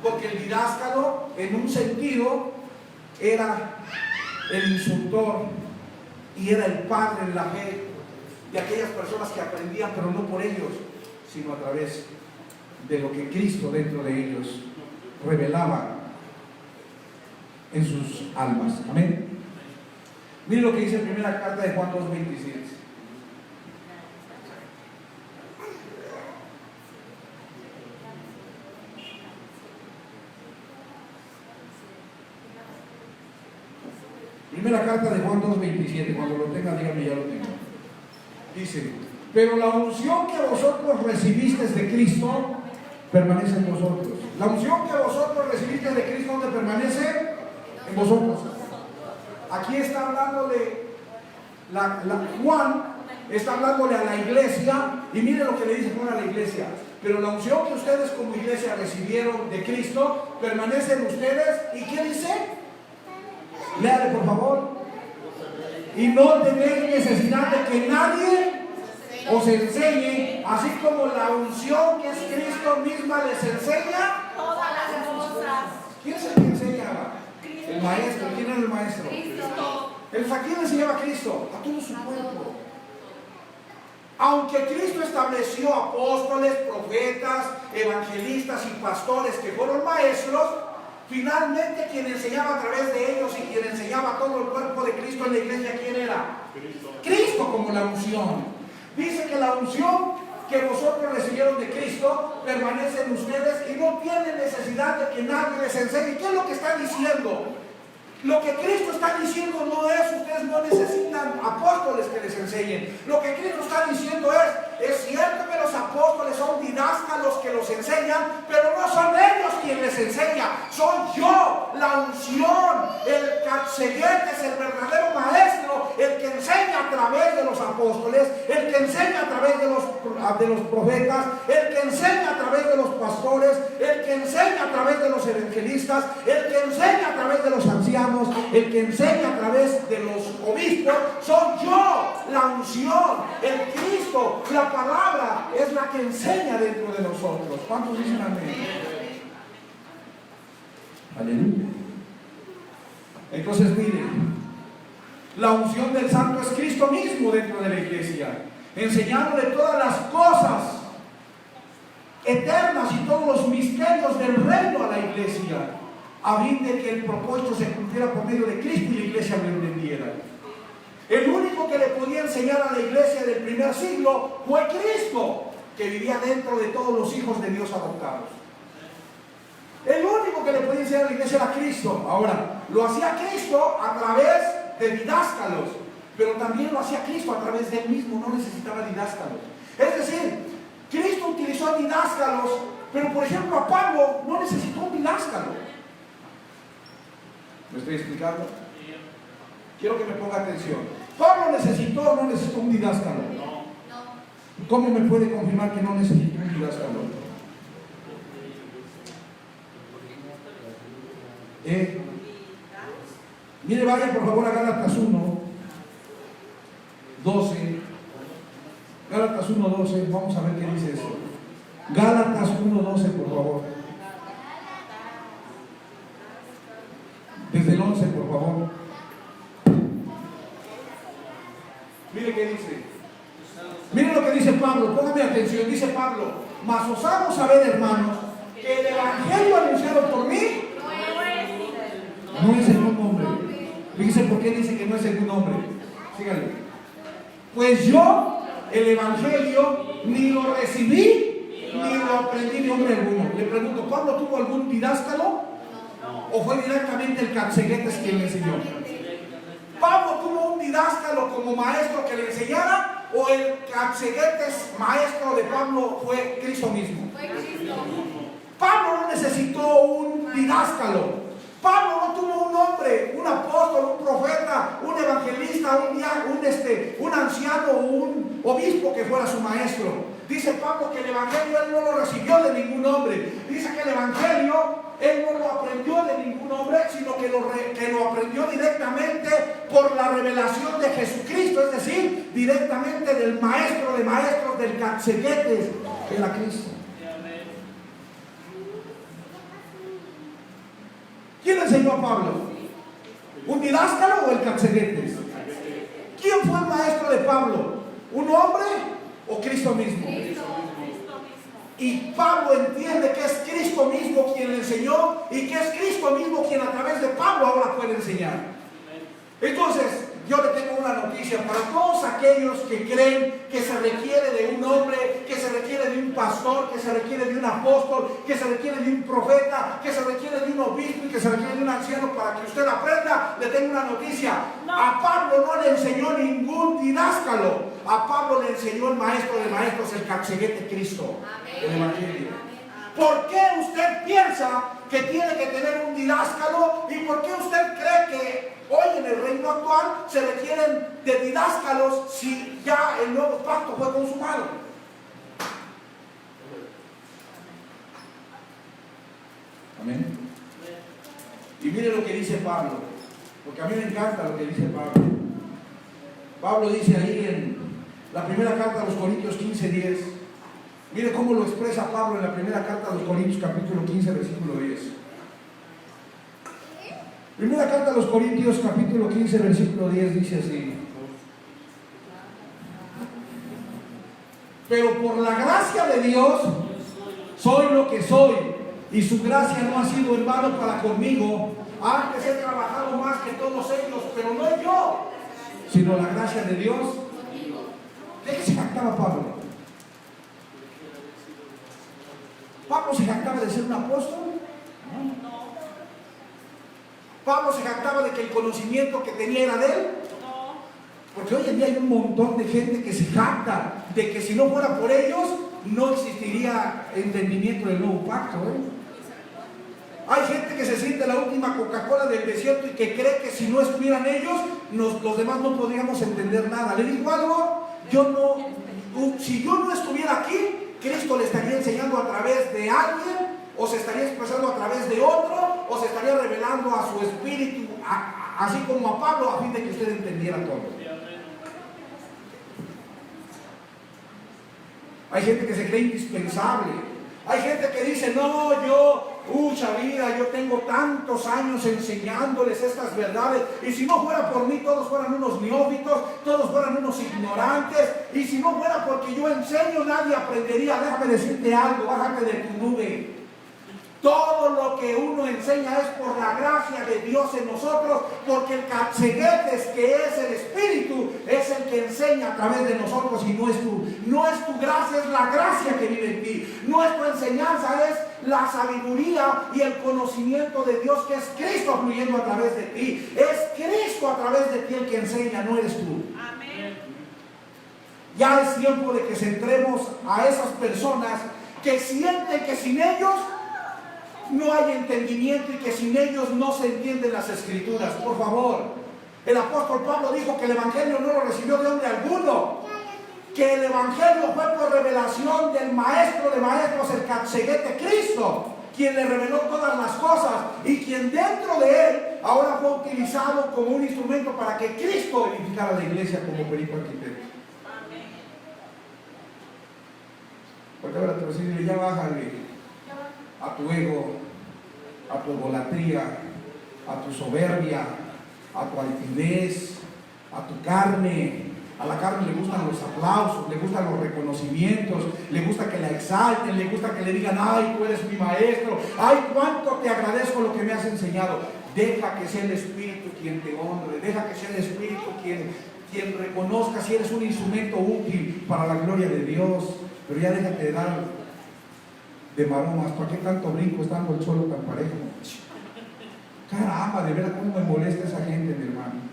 porque el didácalo en un sentido era el instructor y era el padre en la fe de aquellas personas que aprendían, pero no por ellos, sino a través de lo que Cristo dentro de ellos revelaba en sus almas. Amén. Miren lo que dice en primera carta de Juan 2:27. Primera carta de Juan 2:27, cuando lo tenga, dígame, ya lo tengo. Dice: pero la unción que vosotros recibisteis de Cristo permanece en vosotros. La unción que vosotros recibisteis de Cristo, ¿dónde permanece? En vosotros. Aquí está hablándole Juan, está hablándole a la iglesia, y mire lo que le dice Juan a la iglesia: pero la unción que ustedes como iglesia recibieron de Cristo permanece en ustedes. ¿Y qué dice? Léale por favor. Y no tenéis necesidad de que nadie os enseñe, así como la unción que es Cristo misma les enseña todas las cosas. ¿Quién es el que enseña? El maestro. ¿Quién es el maestro? ¿A quién enseñaba Cristo? A todo su pueblo. Aunque Cristo estableció apóstoles, profetas, evangelistas y pastores que fueron maestros, finalmente quien enseñaba a través de ellos y quien enseñaba a todo el cuerpo de Cristo en la iglesia, ¿quién era? Cristo como la unción. Dice que la unción que vosotros recibieron de Cristo permanece en ustedes y no tienen necesidad de que nadie les enseñe. ¿Qué es lo que está diciendo? Lo que Cristo está diciendo no es: ustedes no necesitan apóstoles que les enseñen. Lo que Cristo está diciendo es cierto que los apóstoles son didácalos que los enseñan, pero no son ellos quienes les enseñan. Soy yo, la unción, el Catzeguetes, el verdadero maestro, el que enseña a través de los apóstoles, el que enseña a través de los profetas, el que enseña a través de los pastores, el que enseña a través de los evangelistas, el que enseña a través de los ancianos, el que enseña a través de los obispos. Soy yo, la unción, el Cristo, la palabra es la que enseña dentro de nosotros. ¿Cuántos dicen amén? Aleluya. Entonces miren, la unción del santo es Cristo mismo dentro de la iglesia, enseñándole todas las cosas eternas y todos los misterios del reino a la iglesia, a fin de que el propósito se cumpliera por medio de Cristo y la iglesia lo entendiera. El único que le podía enseñar a la iglesia del primer siglo fue Cristo, que vivía dentro de todos los hijos de Dios adoptados. El único que le podía enseñar a la iglesia era Cristo. Ahora, lo hacía Cristo a través de didáscalos, pero también lo hacía Cristo a través de él mismo, no necesitaba didáscalos. Es decir, Cristo utilizó didáscalos, pero por ejemplo a Pablo no necesitó un didácalo. ¿Me estoy explicando? Quiero que me ponga atención. ¿Pablo necesitó o no necesitó un didácalo? ¿Cómo me puede confirmar que no necesitó un didácalo? Mire, vaya por favor a Gálatas 1, 12. Gálatas 1, 12. Vamos a ver qué dice eso. Gálatas 1, 12, por favor. Desde el 11, por favor. Mire qué dice. Mire lo que dice Pablo. Póngame atención. Dice Pablo: mas os hago saber, hermanos, que el evangelio anunciado por mí no es según hombre. Fíjese por qué dice que no es según hombre. Síganle. Pues yo el evangelio ni lo recibí ni lo aprendí de hombre alguno. Le pregunto: ¿Pablo tuvo algún didácalo? ¿O fue directamente el Catzeguetes quien le enseñó? ¿Pablo tuvo un didácalo como maestro que le enseñara? ¿O el Catzeguetes maestro de Pablo fue Cristo mismo? Pablo no necesitó un didácalo. Pablo anciano o un obispo que fuera su maestro. Dice Pablo que el evangelio él no lo recibió de ningún hombre. Dice que el evangelio él no lo aprendió de ningún hombre, sino que lo aprendió directamente por la revelación de Jesucristo, es decir, directamente del maestro de maestros, del catequetes, que era Cristo. ¿Quién enseñó a Pablo? ¿Un didácalo o el catequetes? ¿Quién fue el maestro de Pablo? ¿Un hombre o Cristo mismo? Y Pablo entiende que es Cristo mismo quien le enseñó y que es Cristo mismo quien a través de Pablo ahora puede enseñar. Entonces, yo le tengo una noticia para todos aquellos que creen que se requiere de un hombre, que se requiere de un pastor, que se requiere de un apóstol, que se requiere de un profeta, que se requiere de un obispo y que se requiere de un anciano para que usted aprenda. Le tengo una noticia. A Pablo no le enseñó ningún didácalo. A Pablo le enseñó el maestro de maestros, el catequete Cristo, el evangelio. ¿Por qué usted piensa que tiene que tener un didácalo? ¿Y por qué usted cree que hoy en el reino actual se requieren de didáscalos si ya el nuevo pacto fue consumado? Amén. Y mire lo que dice Pablo, porque a mí me encanta lo que dice Pablo. Pablo dice ahí en la primera carta a los Corintios 15:10. Mire cómo lo expresa Pablo en la primera carta a los Corintios, capítulo 15, versículo 10. Primera carta a los Corintios, capítulo 15, versículo 10, dice así: pero por la gracia de Dios soy lo que soy, y su gracia no ha sido en vano para conmigo. Antes he trabajado más que todos ellos, pero no yo, sino la gracia de Dios. ¿De qué se jactaba Pablo? ¿Pablo se jactaba de ser un apóstol? No. ¿Pablo se jactaba de que el conocimiento que tenía era de él? No. Porque hoy en día hay un montón de gente que se jacta de que si no fuera por ellos no existiría entendimiento del nuevo pacto, Hay gente que se siente la última Coca-Cola del desierto y que cree que si no estuvieran ellos, los demás no podríamos entender nada. Le digo algo, si yo no estuviera aquí, Cristo le estaría enseñando a través de alguien, o se estaría expresando a través de otro, o se estaría revelando a su espíritu, así como a Pablo, a fin de que usted entendiera todo. Hay gente que se cree indispensable. Hay gente que dice, no, mucha vida, yo tengo tantos años enseñándoles estas verdades, y si no fuera por mí todos fueran unos neófitos, todos fueran unos ignorantes, y si no fuera porque yo enseño nadie aprendería. Déjame decirte algo, bájate de tu nube. Todo lo que uno enseña es por la gracia de Dios en nosotros, porque el catequetes, que es el Espíritu, es el que enseña a través de nosotros, y no es tu gracia, es la gracia que vive en ti. Nuestra enseñanza es la sabiduría y el conocimiento de Dios, que es Cristo fluyendo a través de ti. Es Cristo a través de ti el que enseña, no eres tú. Amén. Ya es tiempo de que centremos a esas personas que sienten que sin ellos no hay entendimiento y que sin ellos no se entienden las Escrituras. Por favor, el apóstol Pablo dijo que el evangelio no lo recibió de hombre alguno, que el evangelio fue por revelación del maestro de maestros, el catequete Cristo, quien le reveló todas las cosas, y quien dentro de él ahora fue utilizado como un instrumento para que Cristo edificara la iglesia como perito arquitecto. Porque ahora te voy a decir, ya bájale a tu ego, a tu idolatría, a tu soberbia, a tu altivez, a tu carne. A la carne le gustan los aplausos, le gustan los reconocimientos, le gusta que la exalten, le gusta que le digan, ay, tú eres mi maestro, ay, cuánto te agradezco lo que me has enseñado. Deja que sea el Espíritu quien te honre, deja que sea el Espíritu quien reconozca si eres un instrumento útil para la gloria de Dios. Pero ya déjate de dar de maromas. ¿Para qué tanto brinco estando el suelo tan parejo? Caramba, de verdad, cómo me molesta esa gente, mi hermano.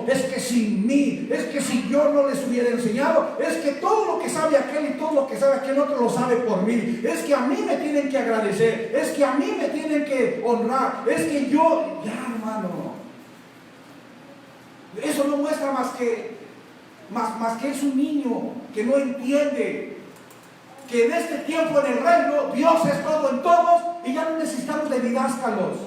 Es que sin mí, es que si yo no les hubiera enseñado, es que todo lo que sabe aquel y todo lo que sabe aquel otro lo sabe por mí, es que a mí me tienen que agradecer, es que a mí me tienen que honrar, es que yo, ya hermano, Eso no muestra más que es un niño que no entiende que en este tiempo en el reino Dios es todo en todos y ya no necesitamos de didáscalos.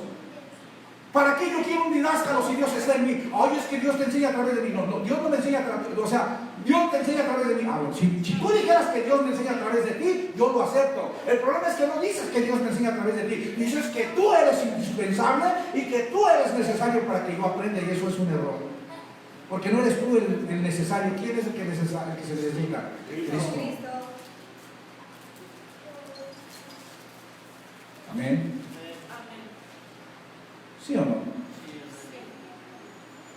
¿Para qué yo quiero un didáscalo si Dios está en mí? Oye, es que Dios te enseña a través de mí. No, Dios no me enseña a través de mí. O sea, Dios te enseña a través de mí. A ver, si tú dijeras que Dios me enseña a través de ti, yo lo acepto. El problema es que no dices que Dios me enseña a través de ti. Dices que tú eres indispensable y que tú eres necesario para que yo aprenda, y eso es un error. Porque no eres tú el necesario. ¿Quién es el que necesario, que se necesita? Cristo. Amén. ¿Sí o no?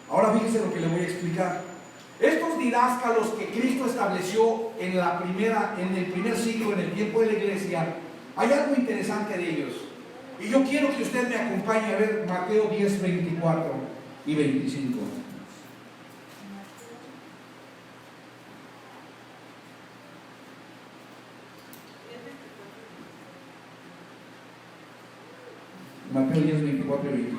Ahora fíjense lo que le voy a explicar. Estos didáscalos que Cristo estableció en el primer siglo, en el tiempo de la iglesia, hay algo interesante de ellos. Y yo quiero que usted me acompañe a ver Mateo 10, 24 y 25. Mateo 10, 24 y 25.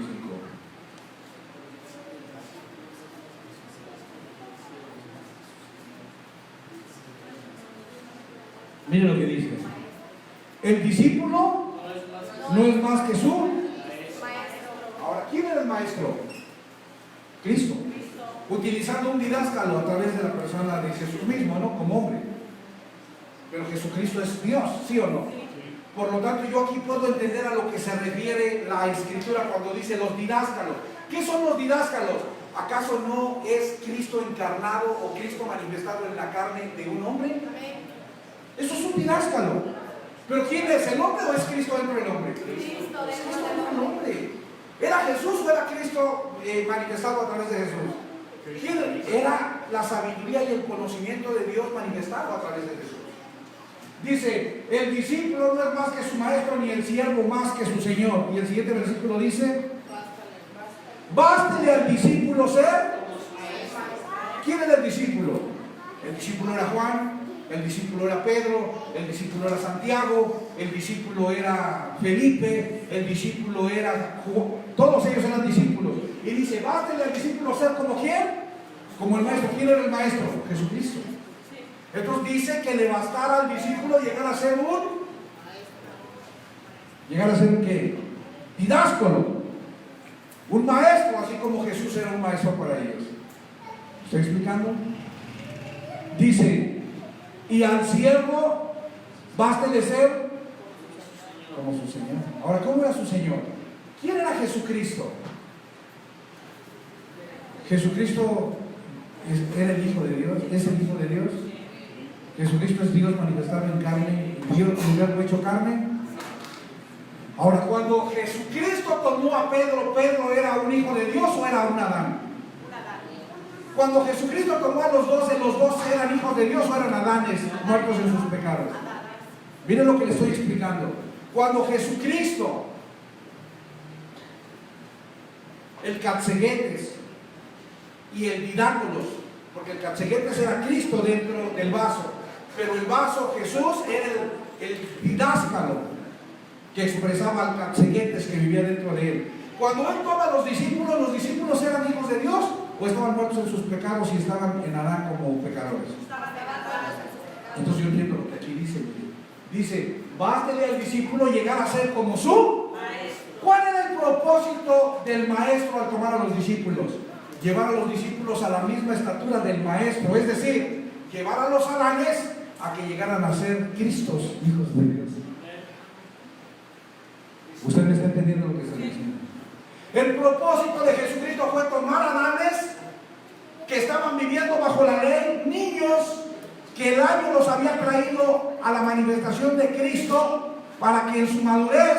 Mire lo que dice. El discípulo no es más que su maestro. Ahora, ¿quién era el maestro? Cristo. Utilizando un didáscalo a través de la persona de Jesús mismo, ¿no? Como hombre. Pero Jesucristo es Dios, ¿sí o no? Por lo tanto, yo aquí puedo entender a lo que se refiere la Escritura cuando dice los didáscalos. ¿Qué son los didáscalos? ¿Acaso no es Cristo encarnado o Cristo manifestado en la carne de un hombre? Eso es un didáscalo. ¿Pero quién es? ¿El hombre o es Cristo dentro del hombre? Cristo dentro del hombre. ¿Era Jesús o era Cristo manifestado a través de Jesús? ¿Quién era? La sabiduría y el conocimiento de Dios manifestado a través de Jesús. Dice, el discípulo no es más que su maestro, ni el siervo más que su señor. Y el siguiente versículo dice, bástele al discípulo ser. ¿Quién era el discípulo? El discípulo era Juan, el discípulo era Pedro, el discípulo era Santiago, el discípulo era Felipe, el discípulo era Juan. Todos ellos eran discípulos. Y dice, bástele al discípulo ser como ¿quién? Como el maestro. ¿Quién era el maestro? Jesucristo. Entonces dice que le bastara al discípulo llegar a ser un ¿qué? Didáscalo, un maestro, así como Jesús era un maestro para ellos. ¿Estoy explicando? Dice, y al siervo bástele ser como su Señor. Ahora, ¿cómo era su Señor? ¿Quién era Jesucristo? Jesucristo era el Hijo de Dios, es el Hijo de Dios. Jesucristo es Dios manifestado en carne, Dios el verbo hecho carne. Ahora, cuando Jesucristo tomó a Pedro, ¿Pedro era un hijo de Dios o era un Adán? Cuando Jesucristo tomó a los 12 eran hijos de Dios o eran Adanes muertos en sus pecados. Miren lo que les estoy explicando. Cuando Jesucristo, el Catzeguetes y el Didácolos, porque el Catzeguetes era Cristo dentro del vaso, pero el vaso, Jesús, era el didáscalo que expresaba al Catzeguetes que vivía dentro de él. Cuando él toma a los discípulos eran hijos de Dios o estaban muertos en sus pecados y estaban en Adán como pecadores. Entonces yo entiendo lo que aquí dice. Dice, bástele al discípulo llegar a ser como su maestro. ¿Cuál era el propósito del maestro al tomar a los discípulos? Llevar a los discípulos a la misma estatura del maestro, es decir, llevar a los Adanes a que llegaran a ser Cristos, hijos de Dios. ¿Usted me está entendiendo lo que estoy diciendo? El propósito de Jesucristo fue tomar a Adanes que estaban viviendo bajo la ley, niños que el año los había traído a la manifestación de Cristo, para que en su madurez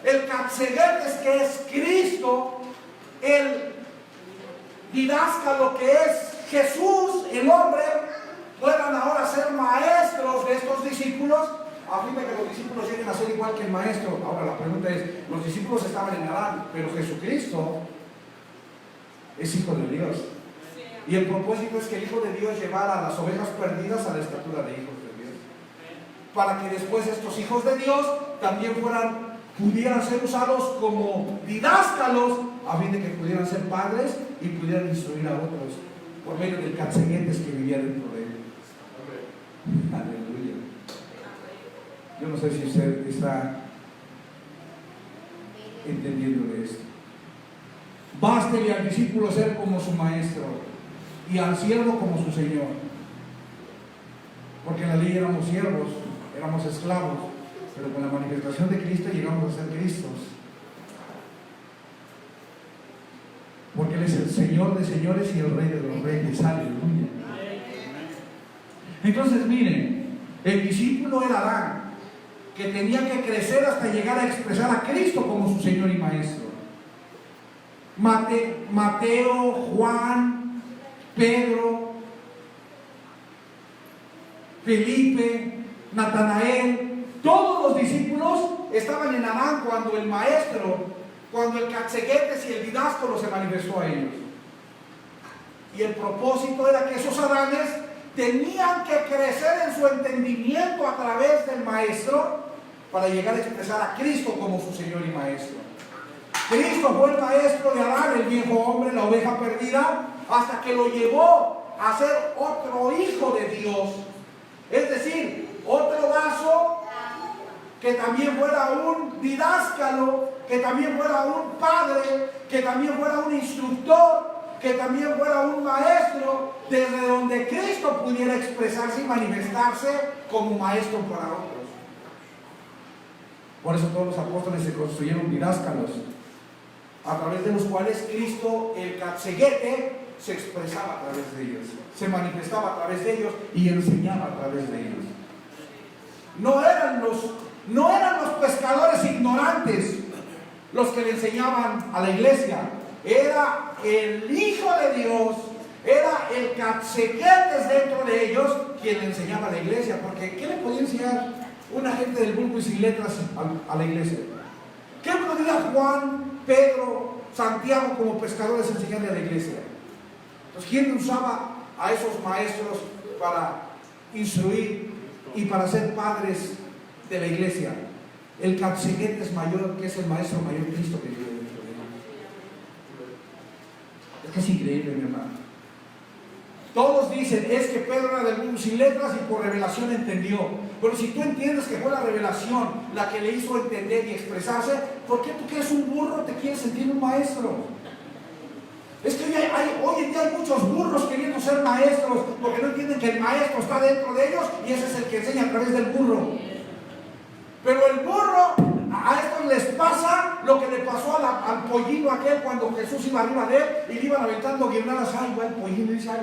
el Catzeguetes, que es Cristo, el didáscalo, que es Jesús, el hombre, puedan ahora ser maestros de estos discípulos, a fin de que los discípulos lleguen a ser igual que el maestro. Ahora la pregunta es, los discípulos estaban en Adán, pero Jesucristo es hijo de Dios. Y el propósito es que el Hijo de Dios llevara a las ovejas perdidas a la estatura de hijos de Dios, para que después estos hijos de Dios también fueran pudieran ser usados como didáscalos a fin de que pudieran ser padres y pudieran instruir a otros por medio del catseguetes que vivía dentro de él. Aleluya. Yo no sé si usted está entendiendo de esto. Bástele al discípulo ser como su maestro y al siervo como su señor. Porque en la ley éramos siervos, éramos esclavos, pero con la manifestación de Cristo llegamos a ser Cristos. Porque Él es el Señor de señores y el Rey de los reyes. Aleluya. Entonces miren, el discípulo era Adán, que tenía que crecer hasta llegar a expresar a Cristo como su Señor y Maestro. Mateo, Juan, Pedro, Felipe, Natanael, todos los discípulos estaban en Adán cuando el maestro, cuando el catseguetes y el didáscalo se manifestó a ellos. Y el propósito era que esos Adanes tenían que crecer en su entendimiento a través del maestro para llegar a expresar a Cristo como su Señor y Maestro. Cristo fue el maestro de Adán, el viejo hombre, la oveja perdida, hasta que lo llevó a ser otro hijo de Dios. Es decir, otro vaso que también fuera un didáscalo, que también fuera un padre, que también fuera un instructor, que también fuera un maestro, desde donde Cristo pudiera expresarse y manifestarse como maestro para otros. Por eso todos los apóstoles se construyeron didáscalos, a través de los cuales Cristo, el catseguete, se expresaba a través de ellos, se manifestaba a través de ellos y enseñaba a través de ellos. No eran los pescadores ignorantes los que le enseñaban a la iglesia, era el Hijo de Dios, era el catseguetes dentro de ellos quien le enseñaba a la iglesia. Porque ¿qué le podía enseñar una gente del vulgo y sin letras a la iglesia? ¿Qué podía Juan, Pedro, Santiago como pescadores enseñarle a la iglesia? Entonces, ¿quién usaba a esos maestros para instruir y para ser padres de la iglesia? El catseguetes mayor, que es el maestro mayor, Cristo, que vive dentro de ellos. Es que es increíble, mi hermano. Todos dicen, es que Pedro era del mundo sin letras y por revelación entendió. Pero si tú entiendes que fue la revelación la que le hizo entender y expresarse, ¿por qué tú que eres un burro te quieres sentir un maestro? Es que hoy en día hay muchos burros queriendo ser maestros, porque no entienden que el maestro está dentro de ellos y ese es el que enseña a través del burro. Pero el burro, a estos les pasa lo que le pasó al pollino aquel cuando Jesús iba arriba de él y le iban aventando guirnaldas. Ay, va el pollino y dice, ay,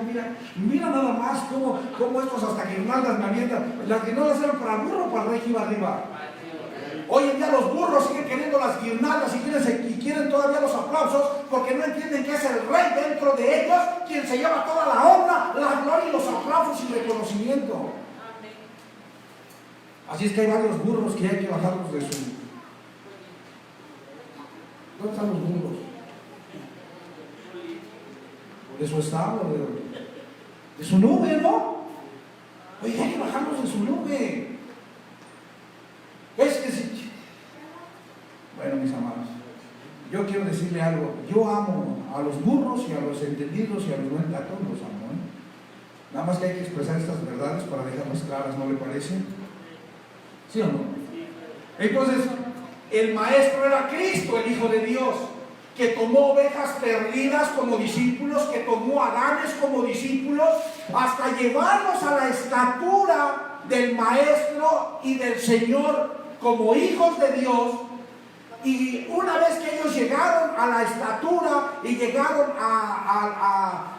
mira nada más cómo estos hasta guirnaldas me avientan. Las guirnaldas eran para el burro o para el rey que iba arriba. Hoy en día los burros siguen queriendo las guirnaldas y quieren todavía los aplausos porque no entienden que es el rey dentro de ellos quien se lleva toda la honra, la gloria y los aplausos y reconocimiento. Así es que hay varios burros que hay que bajarlos de su... ¿Dónde están los burros? De su establo, de su nube, ¿no? Oye, hay que bajarlos de su nube. Es que si... Bueno, mis amados, yo quiero decirle algo. Yo amo a los burros y a los entendidos y a los no entendidos, a todos los amo, ¿eh? Nada más que hay que expresar estas verdades para dejarlas claras, ¿no le parece? ¿Sí o no? Entonces, el maestro era Cristo, el Hijo de Dios, que tomó ovejas perdidas como discípulos, que tomó adanes como discípulos, hasta llevarlos a la estatura del maestro y del Señor como hijos de Dios. Y una vez que ellos llegaron a la estatura y llegaron a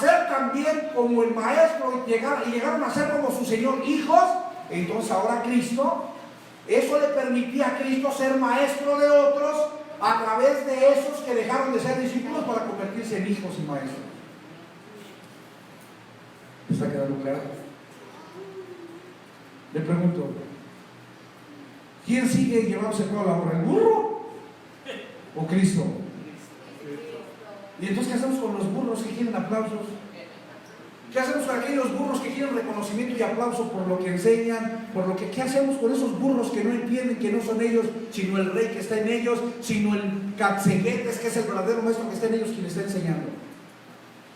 ser también como el maestro y llegaron a ser como su Señor hijos, entonces ahora Cristo, eso le permitía a Cristo ser maestro de otros a través de esos que dejaron de ser discípulos para convertirse en hijos y maestros. ¿Está quedando claro? Le pregunto, ¿quién sigue llevándose toda la obra? ¿El burro o Cristo? ¿Y entonces qué hacemos con los burros que quieren aplausos? ¿Qué hacemos con aquellos burros que quieren reconocimiento y aplauso por lo que enseñan? ¿Qué hacemos con esos burros que no entienden que no son ellos, sino el rey que está en ellos, sino el Catzeguetes, que es el verdadero maestro que está en ellos, quien está enseñando?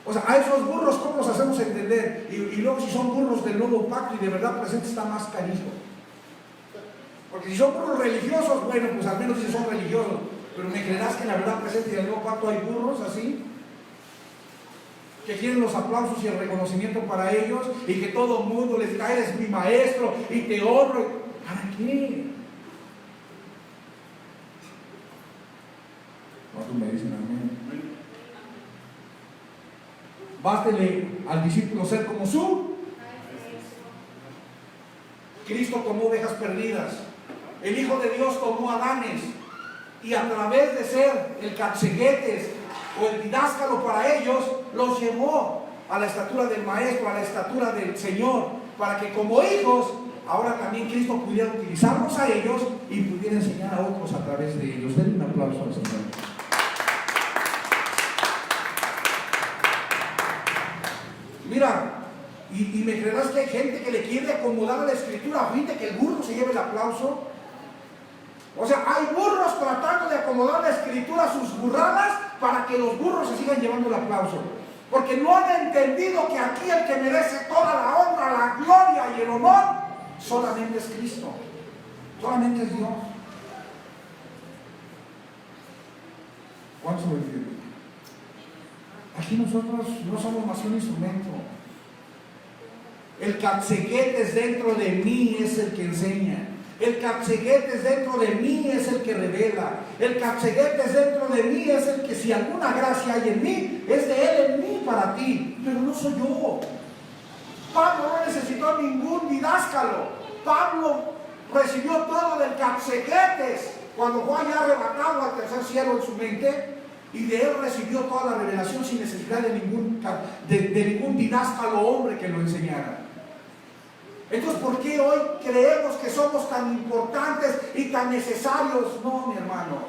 O sea, a esos burros, ¿cómo los hacemos entender? Y luego, si son burros del nuevo pacto y de verdad presente, está más canijo. Porque si son burros religiosos, bueno, pues al menos si son religiosos. Pero me creerás que en la verdad presente y en el nuevo pacto hay burros así, que quieren los aplausos y el reconocimiento para ellos, y que todo el mundo les diga, eres mi maestro y te honro. ¿Para qué? ¿Cuántos me dicen amén? Bástele al discípulo ser como su. Cristo tomó ovejas perdidas. El Hijo de Dios tomó adanes, y a través de ser el Catzeguetes o el didáscalo para ellos, los llevó a la estatura del Maestro, a la estatura del Señor, para que como hijos, ahora también Cristo pudiera utilizarlos a ellos y pudiera enseñar a otros a través de ellos. Denle un aplauso al Señor. Mira, y me creerás que hay gente que le quiere acomodar a la Escritura a fin de que el burro se lleve el aplauso. O sea, hay burros tratando de acomodar la Escritura a sus burradas para que los burros se sigan llevando el aplauso. Porque no han entendido que aquí el que merece toda la honra, la gloria y el honor solamente es Cristo. Solamente es Dios. ¿Cuántos lo entienden? Aquí nosotros no somos más que un instrumento. El Catzeguetes dentro de mí es el que enseña. El Catzeguetes dentro de mí es el que revela. El Catzeguetes dentro de mí es el que, si alguna gracia hay en mí, es de Él en mí para ti. Pero no soy yo. Pablo no necesitó ningún didáscalo. Pablo recibió todo del Catzeguetes cuando fue allá arrebatado al tercer cielo en su mente. Y de él recibió toda la revelación sin necesidad de ningún didáscalo hombre que lo enseñara. Entonces, ¿por qué hoy creemos que somos tan importantes y tan necesarios? No, mi hermano.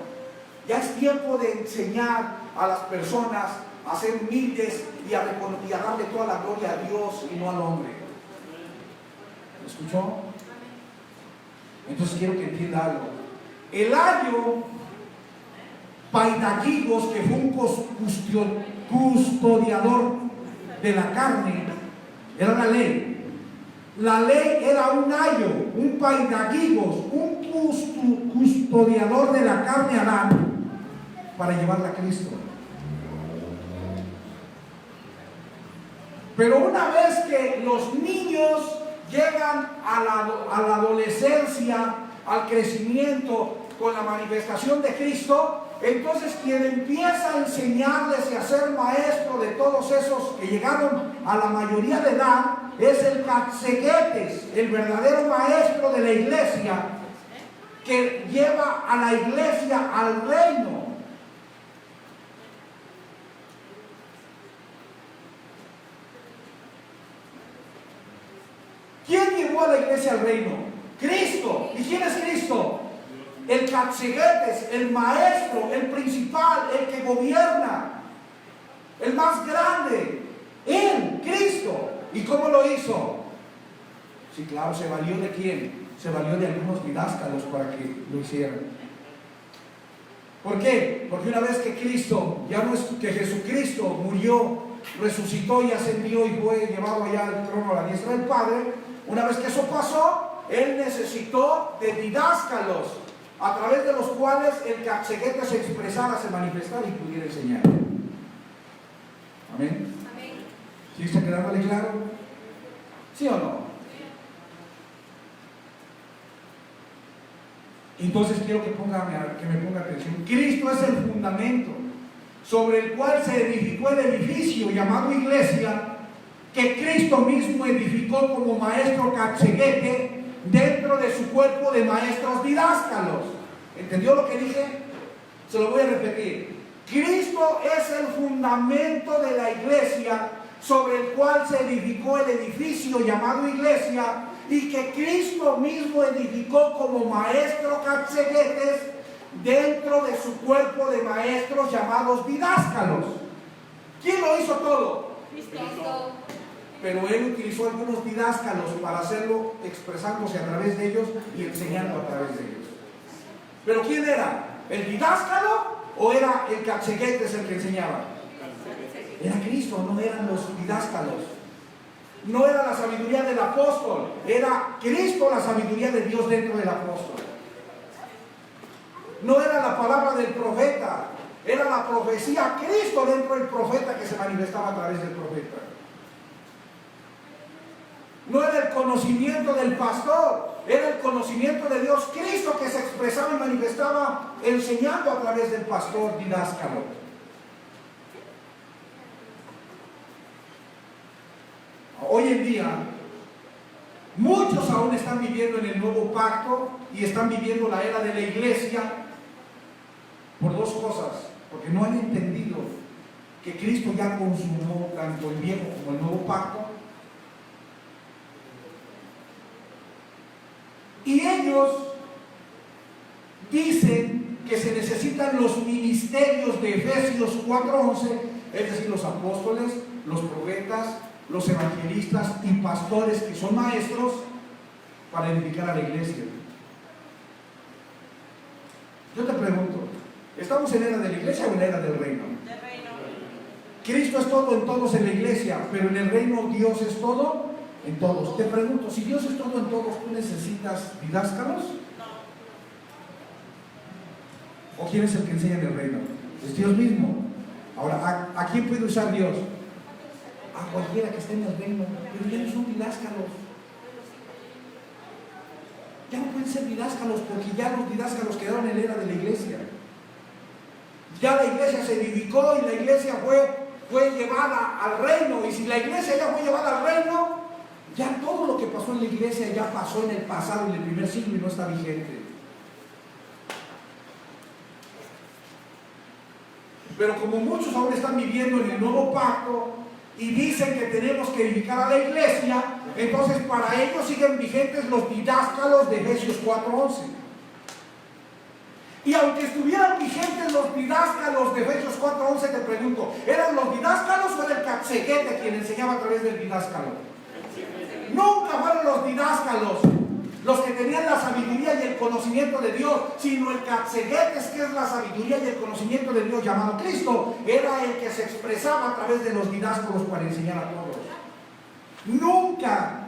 Ya es tiempo de enseñar a las personas a ser humildes y a darle toda la gloria a Dios y no al hombre. ¿Me escuchó? Entonces quiero que entienda algo. El ayo Paidagigos, que fue un custodiador de la carne, era la ley. La ley era un ayo, un paidagigos, un custodiador de la carne Adán, para llevarla a Cristo. Pero una vez que los niños llegan a la adolescencia, al crecimiento con la manifestación de Cristo, entonces quien empieza a enseñarles y a ser maestro de todos esos que llegaron a la mayoría de edad es el Catzeguetes, el verdadero maestro de la iglesia, que lleva a la iglesia al reino. ¿Quién llevó a la iglesia al reino? Cristo. ¿Y quién es Cristo? El Catzeguetes, el maestro, el principal, el que gobierna, el más grande, Él, Cristo. ¿Y cómo lo hizo? Sí, claro, ¿se valió de quién? Se valió de algunos didáscalos para que lo hicieran. ¿Por qué? Porque una vez que Cristo, ya no es que Jesucristo murió, resucitó y ascendió y fue llevado allá al trono a la diestra del Padre, una vez que eso pasó, Él necesitó de didáscalos, a través de los cuales el Catzeguetes se expresara, se manifestara y pudiera enseñar. Amén. ¿Sí está quedándole claro? ¿Sí o no? Entonces quiero que me ponga atención. Cristo es el fundamento sobre el cual se edificó el edificio llamado iglesia, que Cristo mismo edificó como maestro Catzeguete dentro de su cuerpo de maestros didáscalos. ¿Entendió lo que dije? Se lo voy a repetir. Cristo es el fundamento de la iglesia sobre el cual se edificó el edificio llamado iglesia, y que Cristo mismo edificó como maestro Catzeguetes dentro de su cuerpo de maestros llamados didáscalos. ¿Quién lo hizo todo? Cristo. pero él utilizó algunos didáscalos para hacerlo, expresándose a través de ellos y enseñando a través de ellos. ¿Pero quién era? ¿El didáscalo o era el cacheguetes el que enseñaba? Era Cristo, no eran los didáscalos. No era la sabiduría del apóstol, era Cristo la sabiduría de Dios dentro del apóstol. No era la palabra del profeta, era la profecía Cristo dentro del profeta que se manifestaba a través del profeta. No era el conocimiento del pastor, era el conocimiento de Dios Cristo que se expresaba y manifestaba enseñando a través del pastor didáscalo. Hoy en día, muchos aún están viviendo en el nuevo pacto y están viviendo la era de la iglesia por dos cosas, porque no han entendido que Cristo ya consumó tanto el viejo como el nuevo pacto. Y ellos dicen que se necesitan los ministerios de Efesios 4:11, es decir, los apóstoles, los profetas, los evangelistas y pastores que son maestros para edificar a la iglesia. Yo te pregunto, ¿estamos en la era de la iglesia o en la era del reino? Del reino. Cristo es todo en todos en la iglesia, pero en el reino Dios es todo en todos. Te pregunto, si Dios es todo en todos, ¿tú necesitas didáscalos? No. ¿O quién es el que enseña en el reino? Es Dios mismo. Ahora, ¿a quién puede usar Dios? A cualquiera que esté en el reino, pero ya no son didáscalos. Ya no pueden ser didáscalos porque ya los didáscalos quedaron en la era de la iglesia. Ya la iglesia se edificó y la iglesia fue llevada al reino. Y si la iglesia ya fue llevada al reino, ya todo lo que pasó en la iglesia ya pasó en el pasado, en el primer siglo y no está vigente. Pero como muchos ahora están viviendo en el nuevo pacto y dicen que tenemos que edificar a la iglesia, entonces para ellos siguen vigentes los didáscalos de Efesios 4:11. Y aunque estuvieran vigentes los didáscalos de Efesios 4:11, te pregunto, ¿eran los didáscalos o era el cacheguete quien enseñaba a través del didáscalo? Nunca fueron los didáscalos los que tenían la sabiduría y el conocimiento de Dios, sino el cacheguetes, que es la sabiduría y el conocimiento de Dios llamado Cristo, era el que se expresaba a través de los didáscalos para enseñar a todos. Nunca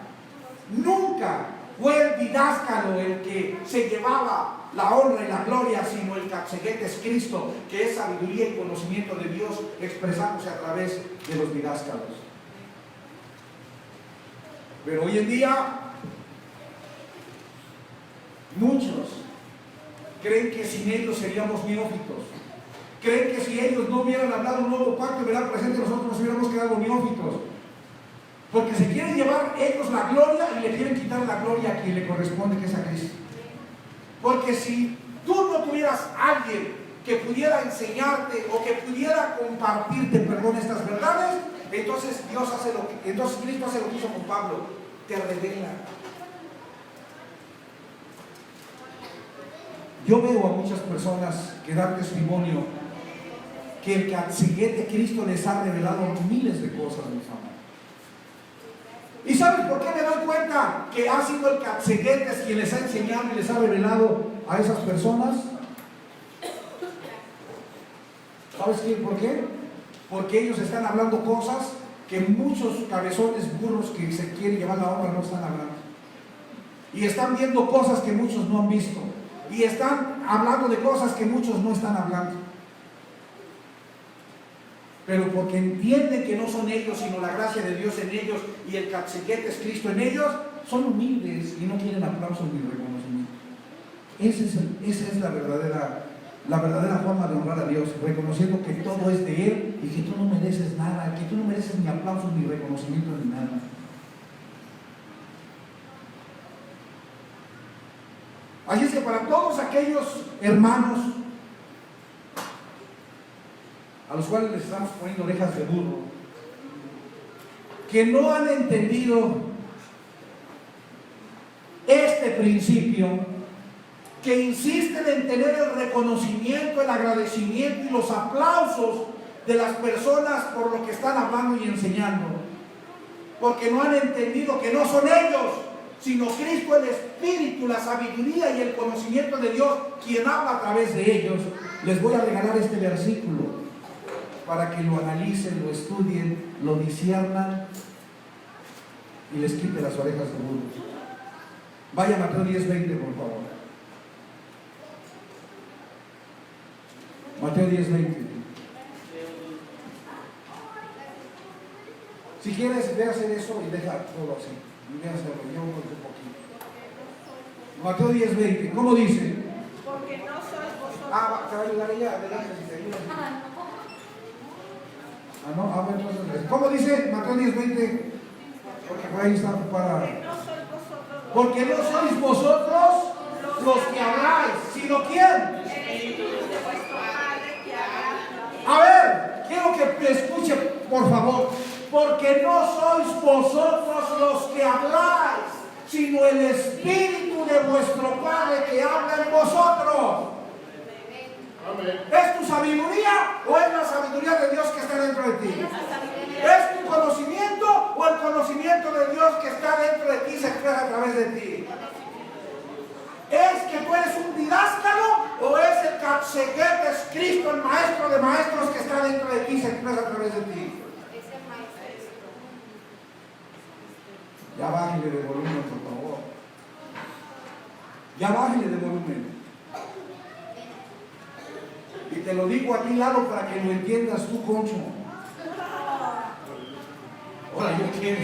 fue el didáscalo el que se llevaba la honra y la gloria, sino el cacheguetes Cristo, que es sabiduría y conocimiento de Dios expresándose a través de los didáscalos. Pero hoy en día muchos creen que sin ellos seríamos neófitos. Creen que si ellos no hubieran hablado un nuevo pacto y hubieran presente, nosotros nos hubiéramos quedado neófitos. Porque se quieren llevar ellos la gloria y le quieren quitar la gloria a quien le corresponde, que es a Cristo. Porque si tú no tuvieras alguien que pudiera enseñarte o que pudiera compartirte, perdón, estas verdades, entonces Cristo hace lo que hizo con Pablo, te revela. Yo veo a muchas personas que dan testimonio que el cacheguete Cristo les ha revelado miles de cosas, mis amados. ¿Y sabes por qué me doy cuenta que ha sido el cacheguete quien les ha enseñado y les ha revelado a esas personas? ¿Sabes por qué? Porque ellos están hablando cosas que muchos cabezones burros que se quieren llevar la honra no están hablando. Y están viendo cosas que muchos no han visto. Y están hablando de cosas que muchos no están hablando. Pero porque entienden que no son ellos, sino la gracia de Dios en ellos y el cacheguete es Cristo en ellos, son humildes y no quieren aplausos ni reconocimiento. Esa es la verdadera forma de honrar a Dios, reconociendo que todo es de Él y que tú no mereces nada, que tú no mereces ni aplausos, ni reconocimiento, ni nada. Así es que para todos aquellos hermanos a los cuales les estamos poniendo orejas de burro, que no han entendido este principio, que insisten en tener el reconocimiento, el agradecimiento y los aplausos de las personas por lo que están hablando y enseñando, porque no han entendido que no son ellos, sino Cristo, el Espíritu, la sabiduría y el conocimiento de Dios, quien habla a través de ellos. Les voy a regalar este versículo para que lo analicen, lo estudien, lo disciernan y les quite las orejas de burro. Vaya Mateo 10:20, por favor. Mateo 10:20. Si quieres, ve a hacer eso y deja todo así. Y ve a hacerlo, yo un poquito. Mateo 10:20, ¿cómo dice? Porque no sois vosotros. Te va a ayudar ella, adelante si te ayuda. No, a ver, entonces, ¿cómo dice Mateo 10:20? Porque por ahí está ocupada. Porque no sois vosotros los que habláis, sino ¿quién? A ver, quiero que me escuche, por favor. Porque no sois vosotros los que habláis, sino el Espíritu de vuestro Padre que habla en vosotros. ¿Es tu sabiduría o es la sabiduría de Dios que está dentro de ti? ¿Es tu conocimiento o el conocimiento de Dios que está dentro de ti se expresa a través de ti? ¿Es que tú eres un didáscalo o es el Capseguetes, Cristo, el Maestro de Maestros que está dentro de ti y se expresa a través de ti? Ya bájale de volumen, por favor. Ya bájale de volumen. Y te lo digo a ti, Lalo, para que lo entiendas tú, Concho. Ahora yo quiero.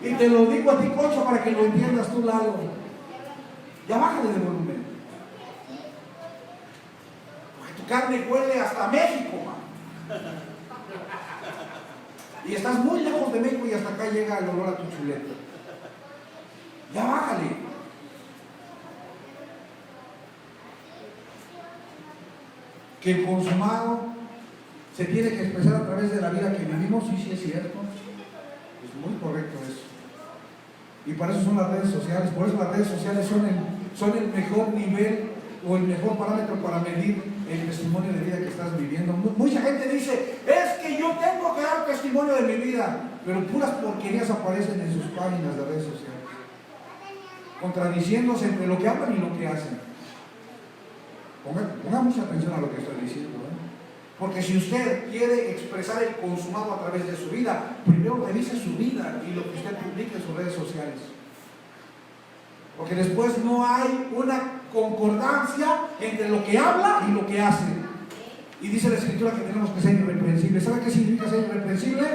Y te lo digo a ti, Concho, para que lo entiendas tú, Lalo. Ya bájale de volumen. Porque tu carne huele hasta México, man. Y estás muy lejos de México y hasta acá llega el olor a tu chuleta. Ya bájale. Que el consumado se tiene que expresar a través de la vida que vivimos, sí es cierto. Es muy correcto eso. Y para eso son las redes sociales. Por eso las redes sociales son el mejor nivel o el mejor parámetro para medir el testimonio de vida que estás viviendo. Mucha gente dice, es que yo tengo que dar testimonio de mi vida, pero puras porquerías aparecen en sus páginas de redes sociales, contradiciéndose entre lo que hablan y lo que hacen. Ponga mucha atención a lo que estoy diciendo, ¿eh? Porque si usted quiere expresar el consumado a través de su vida, primero revise su vida y lo que usted publique en sus redes sociales. Porque después no hay una concordancia entre lo que habla y lo que hace. Y dice la Escritura que tenemos que ser irreprensibles. ¿Sabe qué significa ser irreprensible?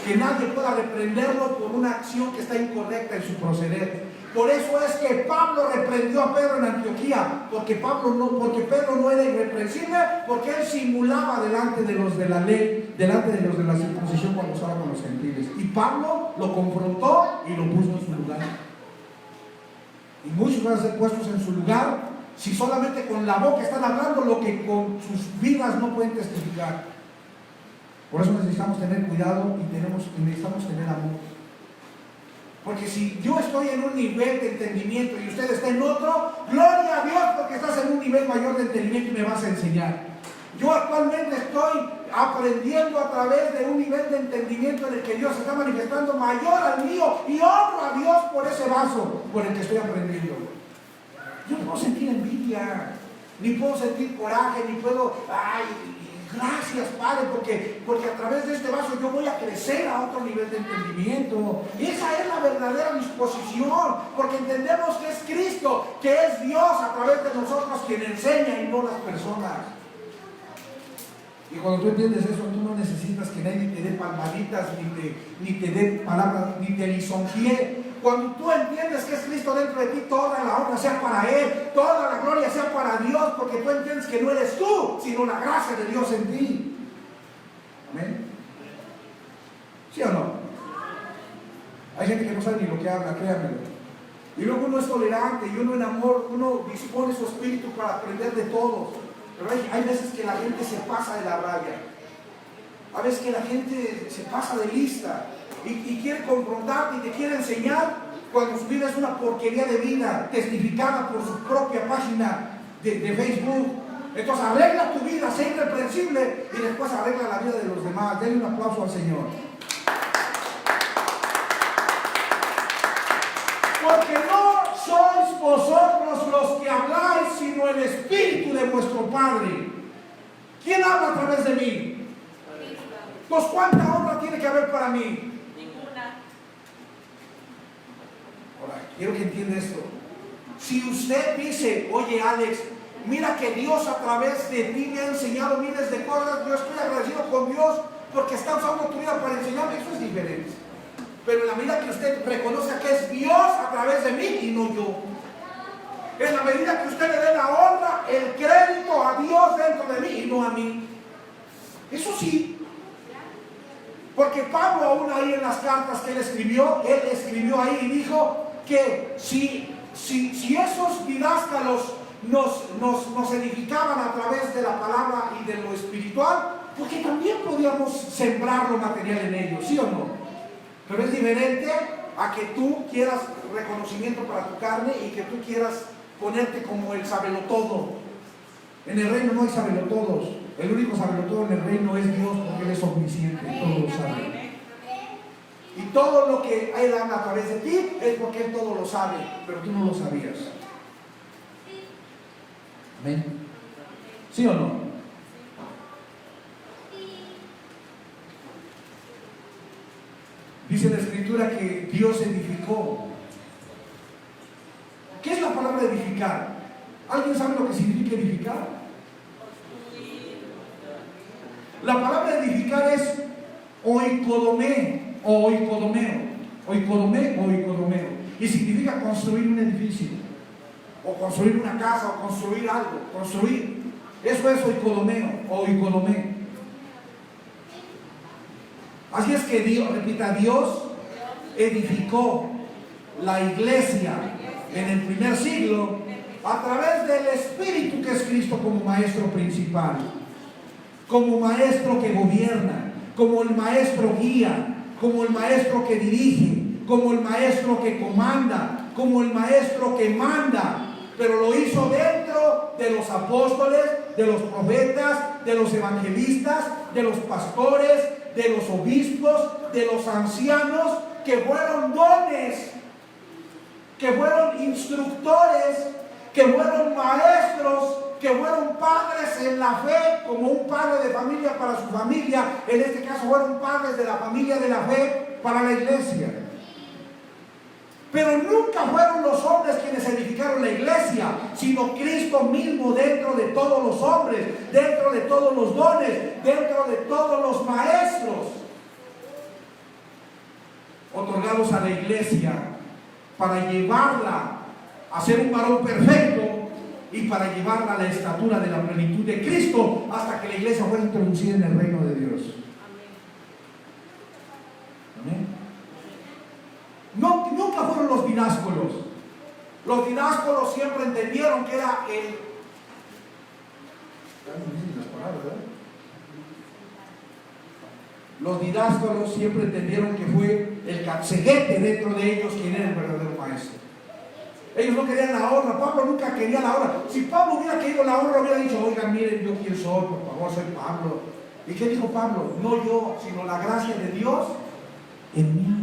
Que nadie pueda reprenderlo por una acción que está incorrecta en su proceder. Por eso es que Pablo reprendió a Pedro en Antioquía, porque Pedro no era irreprensible, porque él simulaba delante de los de la ley, delante de los de la circuncisión cuando estaba con los gentiles. Y Pablo lo confrontó y lo puso en su lugar. Y muchos van a ser puestos en su lugar si solamente con la boca están hablando lo que con sus vidas no pueden testificar. Por eso necesitamos tener cuidado y necesitamos tener amor. Porque si yo estoy en un nivel de entendimiento y usted está en otro, gloria a Dios porque estás en un nivel mayor de entendimiento y me vas a enseñar. Yo actualmente estoy aprendiendo a través de un nivel de entendimiento en el que Dios está manifestando mayor al mío y honro a Dios por ese vaso por el que estoy aprendiendo. Yo no puedo sentir envidia, ni puedo sentir coraje, ni puedo, gracias Padre, porque a través de este vaso yo voy a crecer a otro nivel de entendimiento. Y esa es la verdadera disposición, porque entendemos que es Cristo, que es Dios a través de nosotros quien enseña y no las personas. Y cuando tú entiendes eso, tú no necesitas que nadie te dé palmaditas, ni te dé palabras, ni te lisonjee. Cuando tú entiendes que es Cristo dentro de ti, toda la honra sea para Él, toda la gloria sea para Dios, porque tú entiendes que no eres tú, sino la gracia de Dios en ti. ¿Amén? ¿Sí o no? Hay gente que no sabe ni lo que habla, créanmelo. Y luego uno es tolerante, y uno en amor, uno dispone su espíritu para aprender de todos. Pero hay veces que la gente se pasa de la raya. A veces que la gente se pasa de lista y quiere confrontarte y te quiere enseñar cuando su vida es una porquería de vida, testificada por su propia página de Facebook. Entonces arregla tu vida, sé irreprensible y después arregla la vida de los demás. Denle un aplauso al Señor. Porque no sois vosotros los que habláis, sino el Espíritu de vuestro Padre. ¿Quién habla a través de mí? Pues ¿cuánta honra tiene que haber para mí? Ninguna. Ahora, quiero que entienda esto. Si usted dice, oye Alex, mira que Dios a través de ti me ha enseñado miles de cosas, yo estoy agradecido con Dios porque está usando tu vida para enseñarme, eso es diferente. Pero en la medida que usted reconoce que es Dios a través de mí y no yo, en la medida que usted le dé la honra, el crédito a Dios dentro de mí y no a mí, eso sí. Porque Pablo aún ahí en las cartas que él escribió ahí y dijo que si esos didáscalos nos edificaban a través de la palabra y de lo espiritual, porque también podíamos sembrar lo material en ellos, ¿sí o no? Pero es diferente a que tú quieras reconocimiento para tu carne y que tú quieras ponerte como el sabelotodo. En el reino no hay sabelotodos. El único sabelotodo en el reino es Dios, porque Él es omnisciente, todo lo sabe. Y todo lo que Él habla a través de ti es porque Él todo lo sabe, pero tú no lo sabías. ¿Amén? ¿Sí o no? Dice la Escritura que Dios edificó. ¿Qué es la palabra edificar? ¿Alguien sabe lo que significa edificar? La palabra edificar es oikodomé o oikodomeo. Oikodomé o oikodomeo. Y significa construir un edificio, o construir una casa, o construir algo. Construir. Eso es oikodomeo o oikodomé. Así es que Dios, repita, Dios edificó la iglesia en el primer siglo a través del Espíritu, que es Cristo, como maestro principal, como maestro que gobierna, como el maestro guía, como el maestro que dirige, como el maestro que comanda, como el maestro que manda. Pero lo hizo dentro de los apóstoles, de los profetas, de los evangelistas, de los pastores, de los obispos, de los ancianos, que fueron dones, que fueron instructores, que fueron maestros, que fueron padres en la fe, como un padre de familia para su familia. En este caso fueron padres de la familia de la fe para la iglesia. Pero nunca fueron los hombres quienes edificaron la iglesia, sino Cristo mismo dentro de todos los hombres, dentro de todos los dones, dentro de todos los maestros otorgados a la iglesia para llevarla a ser un varón perfecto y para llevarla a la estatura de la plenitud de Cristo, hasta que la iglesia fuera introducida en el reino de Dios. Amén. No, nunca fueron los didáscolos. Los didáscolos siempre entendieron que era Los didáscolos siempre entendieron que fue el capseguete dentro de ellos quien era el verdadero maestro. Ellos no querían la honra. Pablo nunca quería la honra. Si Pablo hubiera querido la honra, hubiera dicho, oigan, miren yo quién soy, por favor, soy Pablo. ¿Y qué dijo Pablo? No yo, sino la gracia de Dios en mí.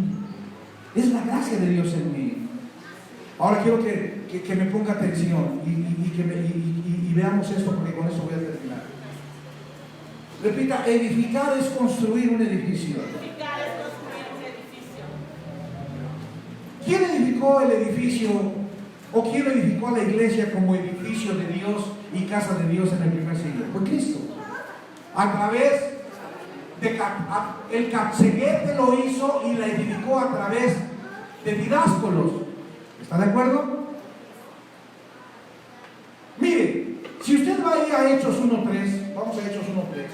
Es la gracia de Dios en mí. Ahora quiero que me ponga atención y veamos esto, porque con eso voy a terminar. Repita, edificar es construir un edificio. Edificar es construir un edificio. ¿Quién edificó el edificio o quién edificó a la iglesia como edificio de Dios y casa de Dios en el primer siglo? Fue Cristo. A través el capseguete lo hizo y la edificó a través de didáscolos. ¿Está de acuerdo? Mire, si usted va a ir a Hechos 1.3, vamos a Hechos 1.3.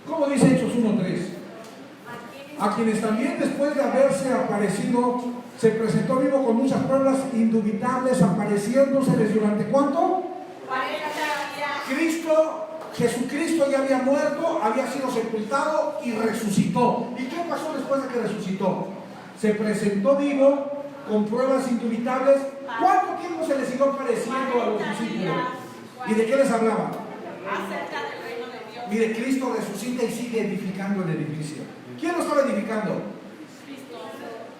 ¿Cómo dice Hechos 1.3? A quienes también después de haberse aparecido, se presentó vivo con muchas pruebas indubitables, apareciéndoseles durante ¿cuánto? 40 días. Jesucristo ya había muerto, había sido sepultado y resucitó. ¿Y qué pasó después de que resucitó? Se presentó vivo con pruebas indubitables. ¿Cuánto tiempo se le siguió apareciendo a los discípulos? ¿Y de qué les hablaba? Acerca del reino de Dios. Mire, Cristo resucita y sigue edificando el edificio. ¿Quién lo estaba edificando?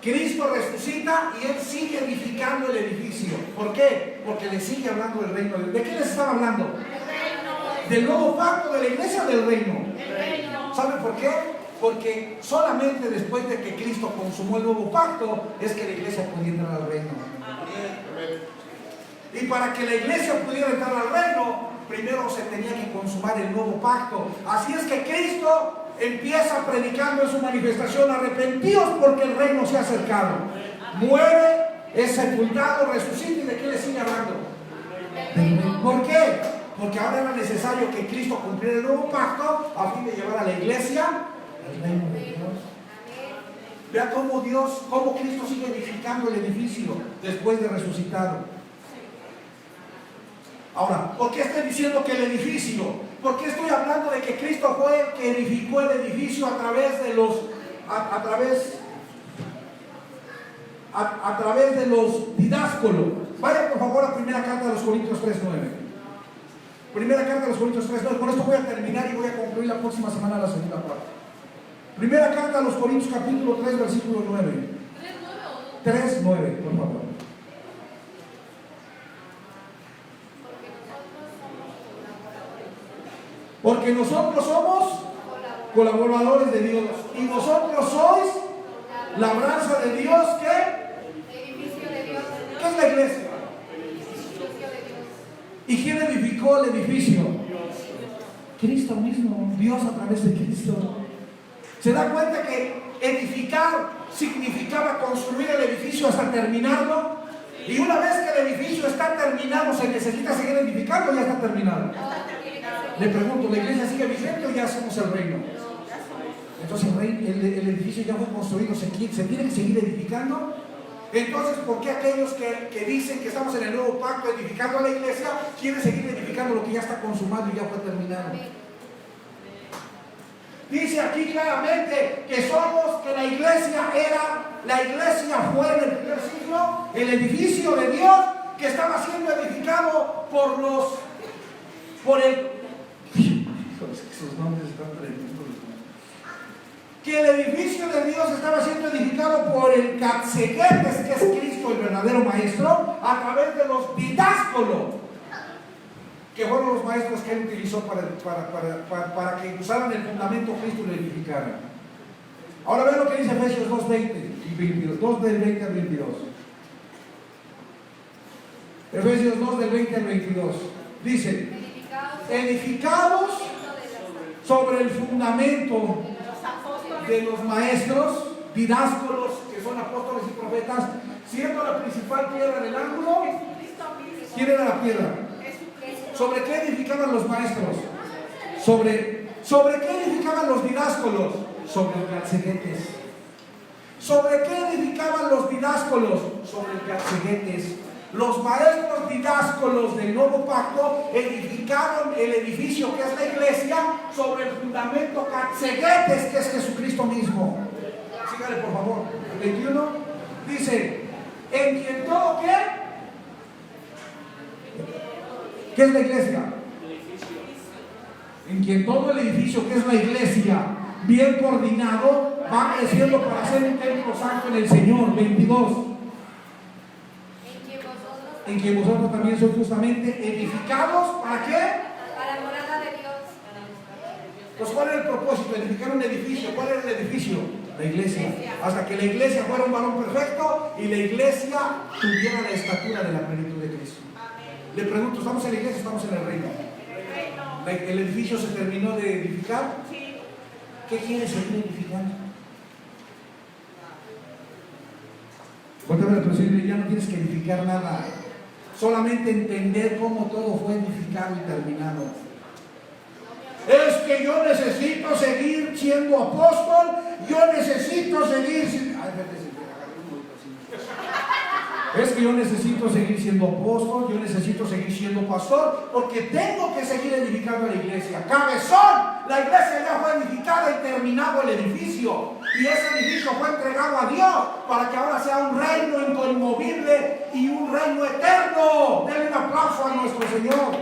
Cristo resucita y Él sigue edificando el edificio. ¿Por qué? Porque le sigue hablando del reino. ¿De qué les estaba hablando? ¿Del nuevo pacto de la iglesia o del reino? ¿Saben por qué? Porque solamente después de que Cristo consumó el nuevo pacto es que la iglesia podía entrar al reino. Y para que la iglesia pudiera entrar al reino, primero se tenía que consumar el nuevo pacto. Así es que Cristo empieza predicando en su manifestación: arrepentidos porque el reino se ha acercado. Muere, es sepultado, resucita. ¿Y de qué le sigue hablando? ¿Por qué? Porque ahora era necesario que Cristo cumpliera el nuevo pacto a fin de llevar a la iglesia al reino de Dios. Vea cómo Cristo sigue edificando el edificio después de resucitado. Ahora, ¿por qué estoy diciendo que el edificio? ¿Por qué estoy hablando de que Cristo fue el que edificó el edificio a través de los didáscolos? Vaya por favor a primera carta de los Corintios 3:9. Primera carta de los Corintios 3:9. Con esto voy a terminar y voy a concluir la próxima semana la segunda parte. Primera carta de los Corintios capítulo 3 versículo 9. 3:9, por favor. Porque nosotros somos colaboradores de Dios y vosotros sois labranza de Dios. ¿Qué? Edificio de Dios. ¿Qué es la iglesia? Edificio de Dios. ¿Y quién edificó el edificio? Cristo mismo, Dios a través de Cristo. ¿Se da cuenta que edificar significaba construir el edificio hasta terminarlo? Y una vez que el edificio está terminado, ¿se necesita seguir edificando o ya está terminado? Le pregunto, ¿la iglesia sigue vigente o ya hacemos el reino? Entonces el edificio ya fue construido, ¿se tiene que seguir edificando? Entonces, ¿por qué aquellos que dicen que estamos en el nuevo pacto edificando a la iglesia quieren seguir edificando lo que ya está consumado y ya fue terminado? Dice aquí claramente que la iglesia fue en el primer siglo el edificio de Dios que estaba siendo edificado sus nombres están tremendos. Que el edificio de Dios estaba siendo edificado por el Catsegetes, que es Cristo, el verdadero maestro, a través de los didáscolos, que fueron los maestros que él utilizó para que usaran el fundamento Cristo y lo edificaran. Ahora vean lo que dice Efesios 2:20 y 22, 2 del 20 al 22. Efesios 2 del 20 al 22. Dice: edificados sobre el fundamento de los maestros, didáscolos, que son apóstoles y profetas, siendo la principal piedra del ángulo. ¿Quién era la piedra? ¿Sobre qué edificaban los maestros? ¿Sobre qué edificaban los didáscolos? Sobre el Catsegetes. ¿Sobre qué edificaban los didáscolos? Sobre el Catsegetes. Los maestros didáscolos del nuevo pacto edificaron el edificio que es la iglesia sobre el fundamento Catsegetes, que es Jesucristo mismo. Sígale por favor. El 21 dice: en quien todo ¿qué? ¿Qué es la iglesia? En quien todo el edificio que es la iglesia, bien coordinado, va creciendo para ser un templo santo en el Señor. 22. En quien vosotros también sois justamente edificados. ¿Para qué? Para morada de Dios. Pues ¿cuál era el propósito? Edificar un edificio. ¿Cuál era el edificio? La iglesia. Hasta que la iglesia fuera un varón perfecto y la iglesia tuviera la estatura de la plenitud de Cristo. Le pregunto, ¿estamos en la iglesia o estamos en el reino? ¿El edificio se terminó de edificar? Sí. ¿Qué quiere seguir edificando? Porque la presión ya no tienes que edificar nada. Solamente entender cómo todo fue edificado y terminado. Es que yo necesito seguir siendo apóstol, yo necesito seguir siendo... Es que yo necesito seguir siendo apóstol, yo necesito seguir siendo pastor, porque tengo que seguir edificando la iglesia. ¡Cabezón! La iglesia ya fue edificada y terminado el edificio. Y ese edificio fue entregado a Dios para que ahora sea un reino inconmovible y un reino eterno. Denle un aplauso a nuestro Señor.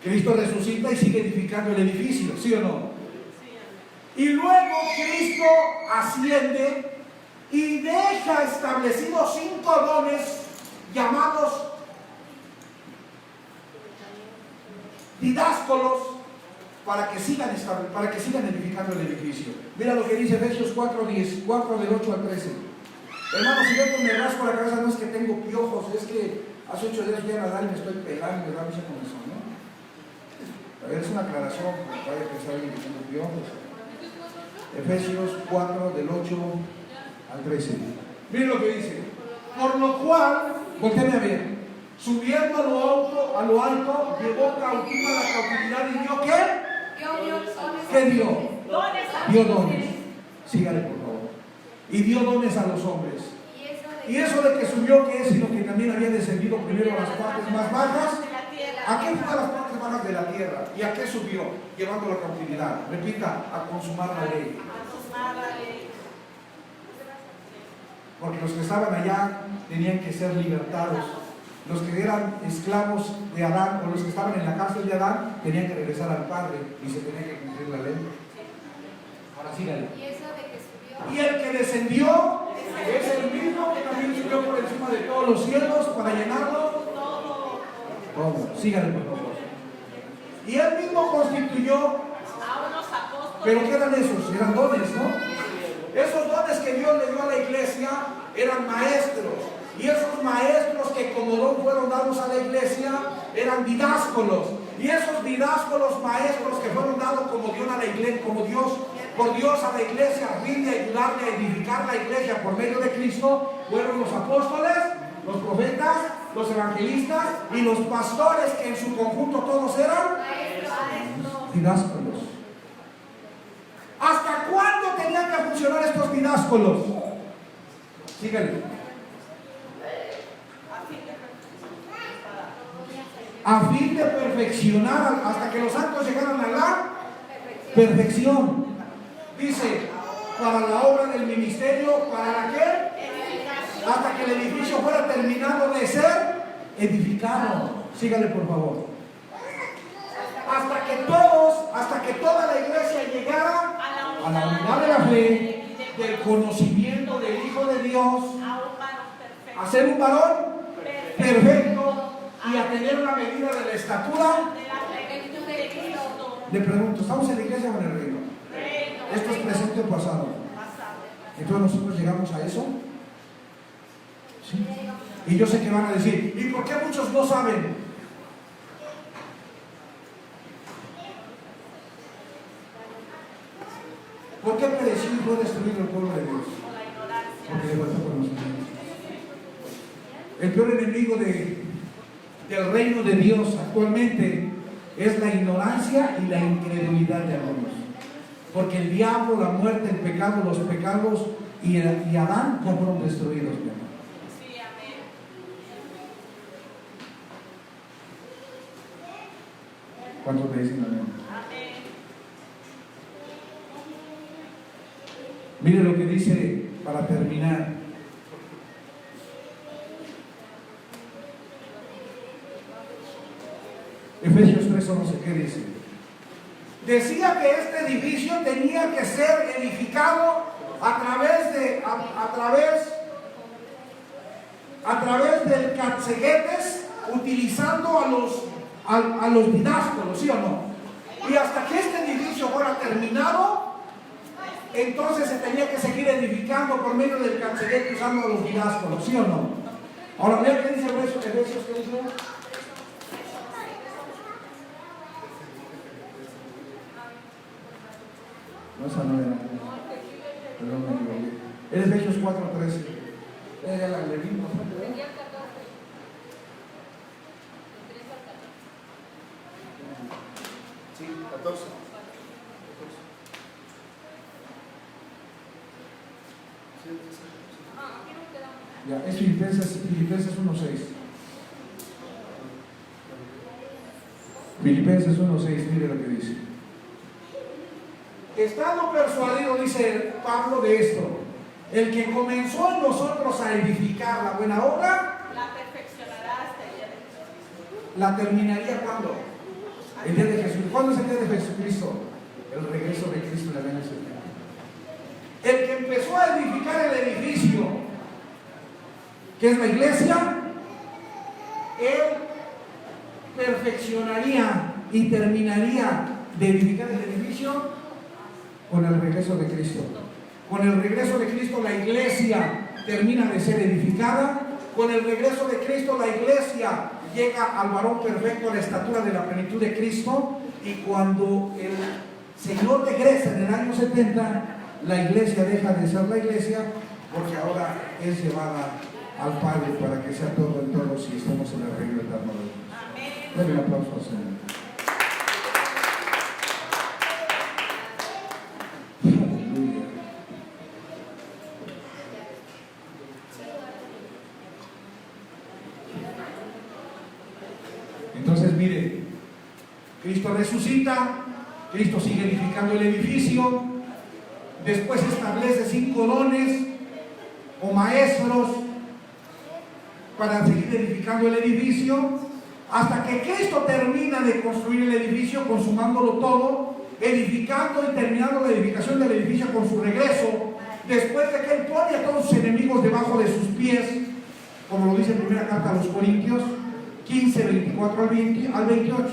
Cristo resucita y sigue edificando el edificio, ¿sí o no? Y luego Cristo asciende y deja establecidos 5 dones llamados didáscolos para que sigan edificando el edificio. Mira lo que dice Efesios 4 del 8 al 13. Hermanos, si yo me rasco la cabeza, no es que tengo piojos, es que hace 8 días fui a nadar y me estoy pelando y me da mucha comezón, ¿no? A ver, es una aclaración, porque vaya a pensar alguien que tengo piojos. Efesios 4 del 8 al 13. Miren lo que dice. Por lo cual, voltéame a ver, subiendo a lo alto, llevó cautiva la cautividad y dio ¿qué? ¿Qué dio? Dio dones. Sígale por favor. Y dio dones a los hombres. Y eso de que subió, ¿qué es? Sino que también había descendido primero a las partes más bajas. ¿A qué fue a las partes bajas de la tierra? ¿Y a qué subió? Llevando la cautividad. Repita, a consumar la ley. Porque los que estaban allá tenían que ser libertados. Los que eran esclavos de Adán o los que estaban en la cárcel de Adán tenían que regresar al Padre y se tenía que cumplir la ley. Ahora sígale. Y el que descendió es el mismo que también subió por encima de todos los cielos para llenarlo todo. Sígale por favor. Y él mismo constituyó A unos apóstoles. ¿pero qué eran esos? Eran dones, ¿no? Esos dones que Dios le dio a la iglesia eran maestros. Y esos maestros que como don fueron dados a la iglesia eran didáscolos. Y esos didáscolos maestros que fueron dados como Dios a la iglesia, por Dios a la iglesia, a fin de ayudarle a edificar la iglesia por medio de Cristo, fueron los apóstoles, los profetas, los evangelistas y los pastores, que en su conjunto todos eran didáscolos. ¿Hasta cuándo tenían que funcionar estos didáscolos? Síganle. A fin de perfeccionar, hasta que los santos llegaran a la perfección. Dice, para la obra del ministerio, ¿para la qué? Hasta que el edificio fuera terminado de ser edificado. Sígale por favor. Hasta que toda la iglesia llegara a la unidad de la fe, del conocimiento del Hijo de Dios, a ser un varón perfecto y a tener una medida de la estatura. Le pregunto, ¿estamos en la iglesia o en el reino? Esto es presente o pasado. Entonces nosotros llegamos a eso. ¿Sí? Y yo sé que van a decir, ¿y por qué muchos no saben? ¿Por qué pereció y fue destruido el pueblo de Dios? Porque le faltó conocimiento. El peor enemigo del reino de Dios actualmente es la ignorancia y la incredulidad de algunos. Porque el diablo, la muerte, el pecado, los pecados y Adán no fueron destruidos, mi hermano. Sí, amén. ¿Cuántos me dicen amén? Amén. Mire lo que dice para terminar. Efesios 3:11, ¿qué dice? Decía que este edificio tenía que ser edificado a través del catseguetes, utilizando a los didáscolos, ¿sí o no? Y hasta que este edificio fuera terminado, entonces se tenía que seguir edificando por medio del catseguete usando a los didáscolos, ¿sí o no? Ahora vean qué dice Efesios, ¿qué dice? No, esa no era. Perdón, me equivoqué. Es Efesios 4:13. Ya la leímos. Sí, 14. Ya, es Filipenses 1:6. Filipenses 1:6, mire lo que dice. Estando persuadido, dice Pablo, de esto, el que comenzó en nosotros a edificar la buena obra, La perfeccionará hasta el día de Jesucristo. la terminaría ¿cuándo? El día de Jesús. ¿Cuándo es el día de Jesucristo? El regreso de Cristo en el año 70. El que empezó a edificar el edificio, que es la iglesia, él perfeccionaría y terminaría de edificar el edificio con el regreso de Cristo. Con el regreso de Cristo la iglesia termina de ser edificada. Con el regreso de Cristo la iglesia llega al varón perfecto, a la estatura de la plenitud de Cristo. Y cuando el Señor regresa en el año 70, la iglesia deja de ser la iglesia, porque ahora es llevada al Padre para que sea todo en todos y estemos en el reino eterno de Dios. Denle un aplauso al Señor. Aleluya. Entonces, mire, Cristo resucita, Cristo sigue edificando el edificio, después establece 5 dones o maestros para seguir edificando el edificio, hasta que Cristo termina de construir el edificio, consumándolo todo, edificando y terminando la edificación del edificio con su regreso, después de que Él pone a todos sus enemigos debajo de sus pies, como lo dice en primera carta a los Corintios 15, 24 al 28.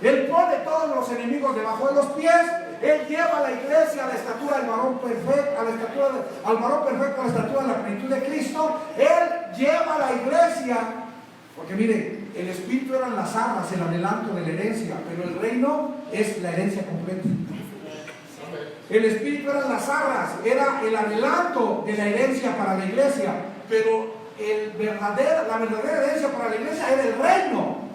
Él pone todos los enemigos debajo de los pies. Él lleva a la iglesia a la estatura del varón perfecto, al varón perfecto, a la estatura de la plenitud de Cristo. Él lleva a la iglesia, porque mire, el espíritu eran las arras, el adelanto de la herencia, pero el reino es la herencia completa. El espíritu eran las arras, era el adelanto de la herencia para la iglesia, pero la verdadera herencia para la iglesia era el reino.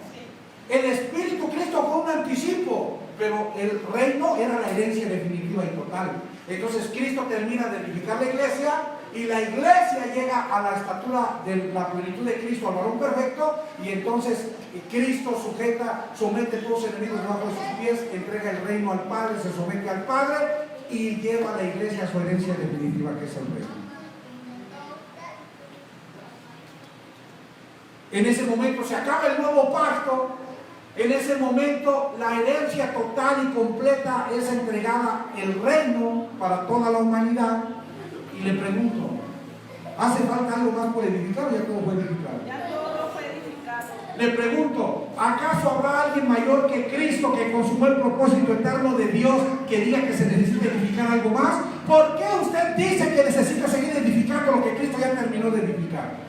El Espíritu Cristo fue un anticipo, pero el reino era la herencia definitiva y total. Entonces Cristo termina de edificar la iglesia y la iglesia llega a la estatura de la plenitud de Cristo, al varón perfecto, y entonces Cristo somete a todos los enemigos debajo de sus pies, entrega el reino al Padre, se somete al Padre y lleva a la iglesia a su herencia definitiva, que es el reino. En ese momento se acaba el nuevo pacto. En ese momento la herencia total y completa es entregada, el reino para toda la humanidad. Y le pregunto, ¿hace falta algo más por edificar o ya todo fue edificado? Ya todo fue edificado. Le pregunto, ¿acaso habrá alguien mayor que Cristo que consumó el propósito eterno de Dios que diga que se necesita edificar algo más? ¿Por qué usted dice que necesita seguir edificando lo que Cristo ya terminó de edificar?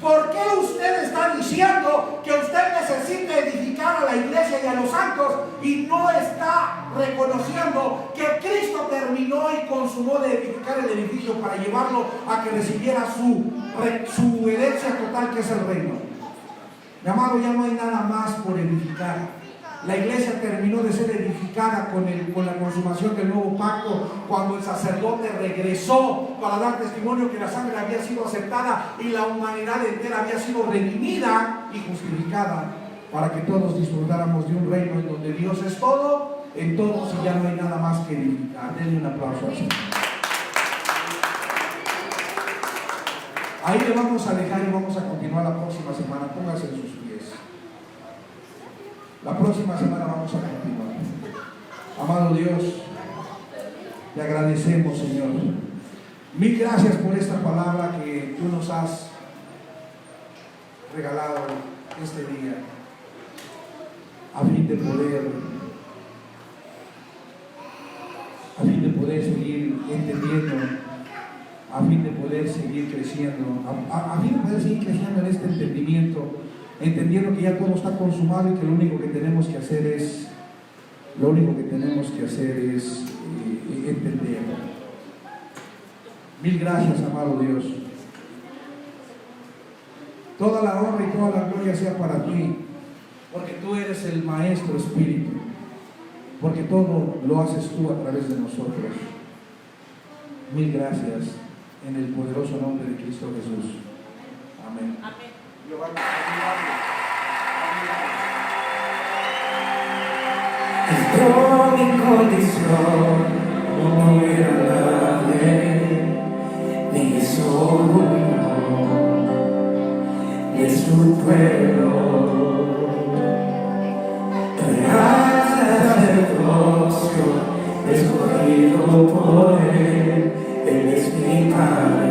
¿Por qué usted está diciendo que usted necesita edificar a la iglesia y a los santos y no está reconociendo que Cristo terminó y consumó de edificar el edificio para llevarlo a que recibiera su herencia total, que es el reino? Mi amado, ya no hay nada más por edificar. La iglesia terminó de ser edificada con la consumación del nuevo pacto, cuando el sacerdote regresó para dar testimonio que la sangre había sido aceptada y la humanidad entera había sido redimida y justificada, para que todos disfrutáramos de un reino en donde Dios es todo, en todos, y ya no hay nada más que edificar. Denle un aplauso al Señor. Ahí le vamos a dejar y vamos a continuar la próxima semana. Póngase en sus pies. La próxima semana vamos a continuar. Amado Dios, te agradecemos, Señor. Mil gracias por esta palabra que tú nos has regalado este día, a fin de poder seguir entendiendo, a fin de poder seguir creciendo, a fin de poder seguir creciendo en este entendimiento, entendiendo que ya todo está consumado y que lo único que tenemos que hacer es entender. Mil gracias, amado Dios. Toda la honra y toda la gloria sea para ti, porque tú eres el Maestro Espíritu, porque todo lo haces tú a través de nosotros. Mil gracias, en el poderoso nombre de Cristo Jesús. Amén. Amén. Esto mi condición, no era la ley, ni soy de su pueblo. escogido por Él. Él es mi Padre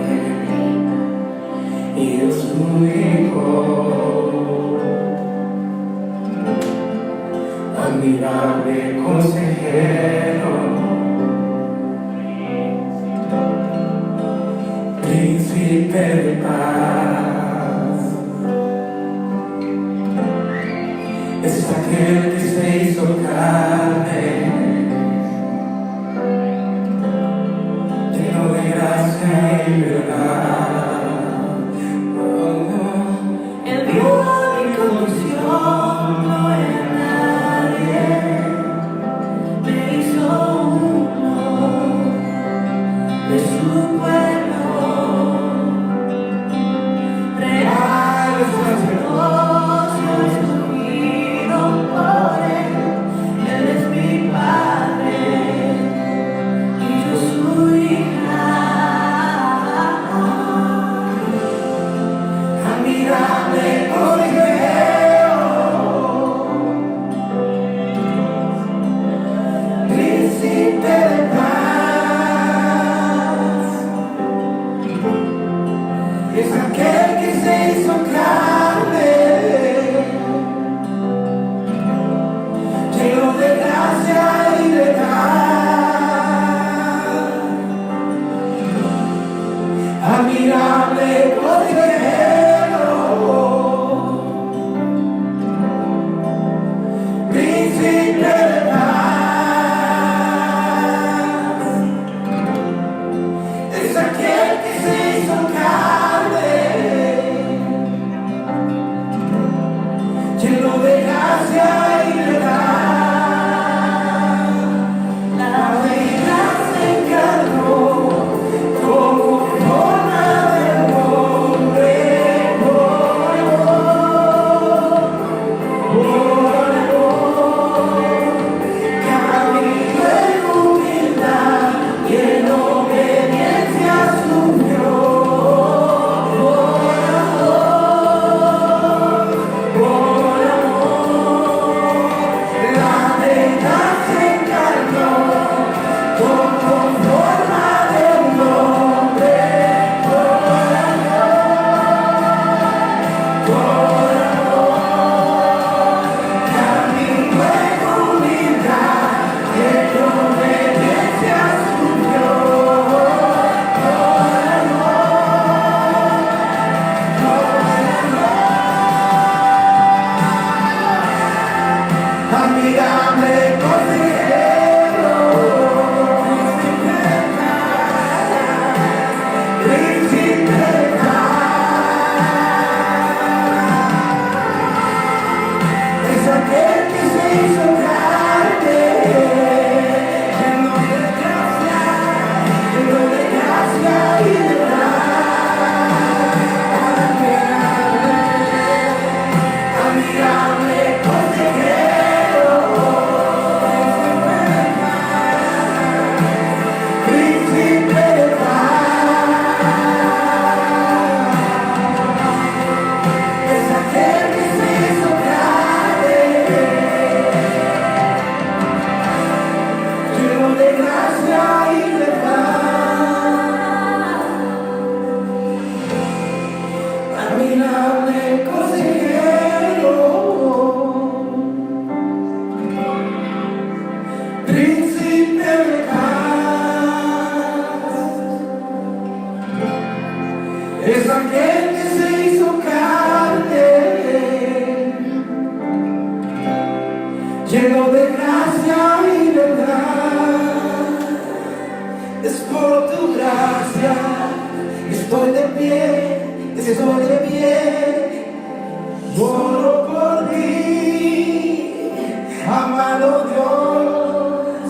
y yo su Hijo. Admirable consejero, príncipe de paz, es aquel que se hizo carne, lleno de gracia y verdad. Él vio mi condición, no era nadie, me hizo uno de su pueblo. Real sacerdocio escogido por Él. Él es mi Padre y yo su hija. Admirable consejero, príncipe de paz, es aquel que se hizo carne, lleno de gracia y verdad. Admirable consejero, príncipe de paz, es aquel que se hizo carne, lleno de gracia y verdad. La deidad se encarnó como forma del hombre, camino en humildad y en obediencia sufrió. La deidad se encarnó como forma de un hombre, camino en humildad y en obediencia sufrió. Admirable consejero, príncipe de paz, es aquel que se hizo carne, lleno de gracia y verdad. Admirable consejero, príncipe de paz, es aquel que se hizo carne, lleno de gracia y verdad. Admirable consejero, príncipe de paz, es aquel que se hizo carne, lleno de gracia y verdad. Es por tu gracia que estoy de pie, solo por ti, amado Dios,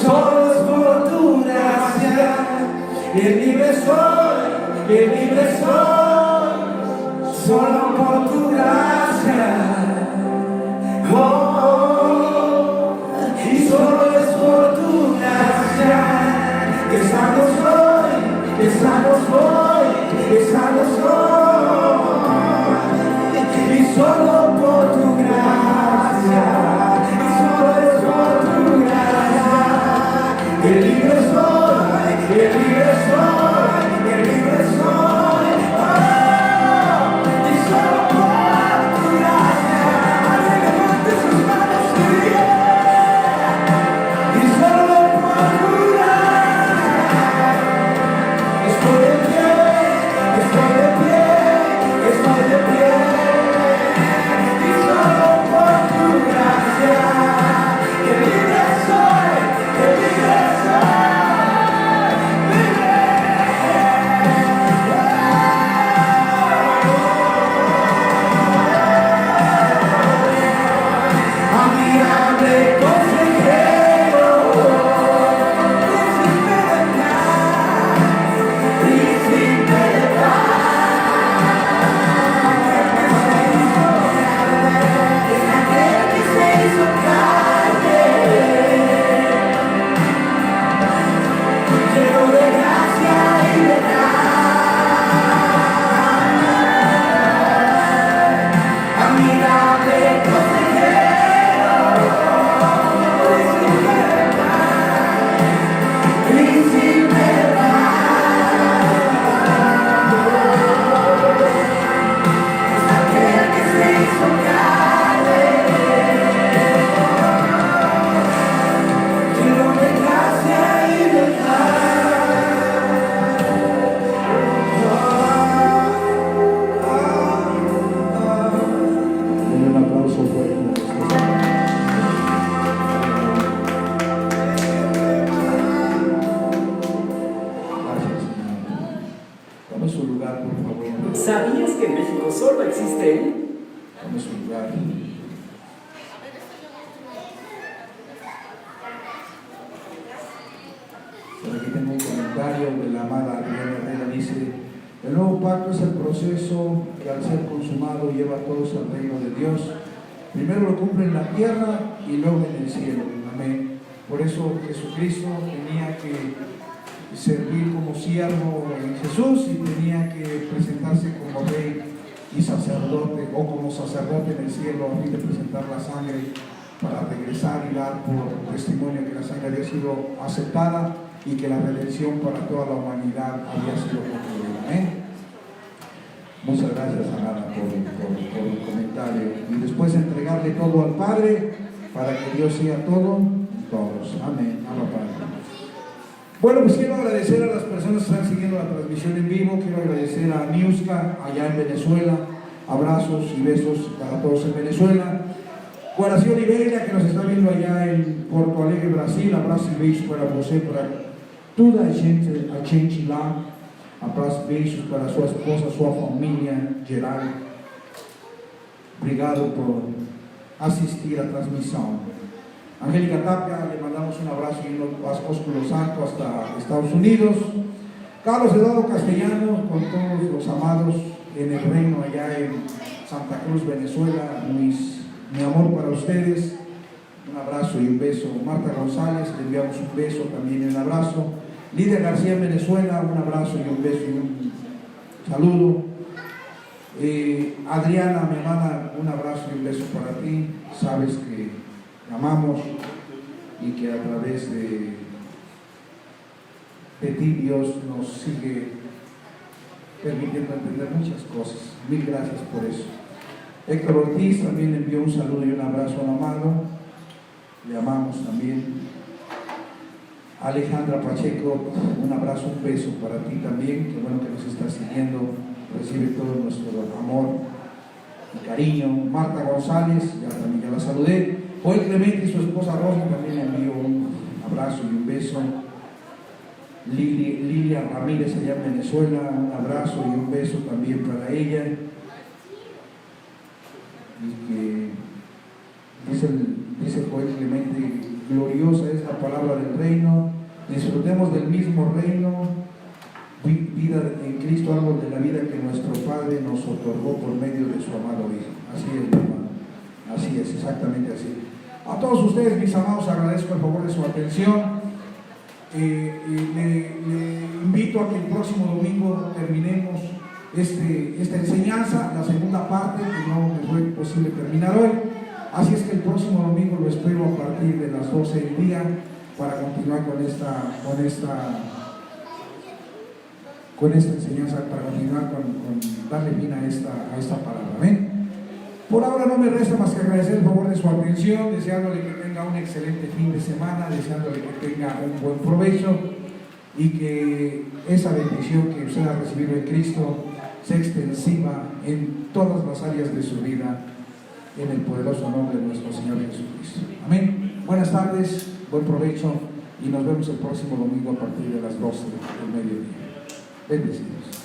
solo es por tu gracia, el libre soy, solo por tu gracia, y solo es por tu gracia, que sano soy, que sano soy, que sano soy, y solo por tu gracia, y solo es por tu gracia. orar. Por aquí tengo un comentario de la amada Adriana Herrera, dice: el nuevo pacto es el proceso que al ser consumado lleva a todos al reino de Dios. Primero lo cumple en la tierra y luego en el cielo. Amén. Por eso Jesucristo tenía que servir como siervo en Jesús y tenía que presentarse como rey y sacerdote, o como sacerdote en el cielo, a fin de presentar la sangre para regresar y dar por testimonio que la sangre había sido aceptada y que la redención para toda la humanidad había sido concluida. Amén. Muchas gracias, Ana, por el comentario. Y después entregarle todo al Padre para que Dios sea todo en todos. Amén. Amén, Padre. Bueno, pues quiero agradecer a las personas que están siguiendo la transmisión en vivo. Quiero agradecer a Niuska allá en Venezuela. Abrazos y besos para todos en Venezuela. Guaraci Oliveira, que nos está viendo allá en Porto Alegre, Brasil. Abraço e beijos para você, para toda a gente lá. Abraço e beijos para sua esposa, sua família geral. Obrigado por asistir à transmissão. Angélica Tapia, le mandamos un abrazo y un ósculo santo hasta Estados Unidos. Carlos Eduardo Castellano, con todos los amados en el reino allá en Santa Cruz, Venezuela. Mi amor para ustedes, un abrazo y un beso. Marta González, le enviamos un beso también y un abrazo. Lidia García en Venezuela, un abrazo y un beso y un saludo. Adriana, mi hermana, un abrazo y un beso para ti. Sabes que amamos y que a través de ti Dios nos sigue permitiendo entender muchas cosas. Mil gracias por eso. Héctor Ortiz también envió un saludo y un abrazo al amado. Le amamos también. Alejandra Pacheco, un abrazo, un beso para ti también. Qué bueno que nos estás siguiendo. Recibe todo nuestro amor y cariño. Marta González, ya la saludé. Joel Clemente y su esposa Rosa también le envío un abrazo y un beso. Lilia Ramírez allá en Venezuela, un abrazo y un beso también para ella. Y que dice Joel Clemente: gloriosa es la palabra del reino, disfrutemos del mismo reino, vida en Cristo, algo de la vida que nuestro Padre nos otorgó por medio de su amado Hijo. Así es, mi hermano. Así es, exactamente así. A todos ustedes, mis amados, agradezco el favor de su atención. Le invito a que el próximo domingo terminemos esta enseñanza, la segunda parte, que no me fue posible terminar hoy. Así es que el próximo domingo lo espero a partir de las 12 del día para continuar con esta enseñanza, para continuar con darle fin a esta palabra. Amén. Por ahora no me resta más que agradecer el favor de su atención, deseándole que tenga un excelente fin de semana, deseándole que tenga un buen provecho y que esa bendición que usted ha recibido en Cristo sea extensiva en todas las áreas de su vida, en el poderoso nombre de nuestro Señor Jesucristo. Amén. Buenas tardes, buen provecho y nos vemos el próximo domingo a partir de las 12 del mediodía. Bendecidos.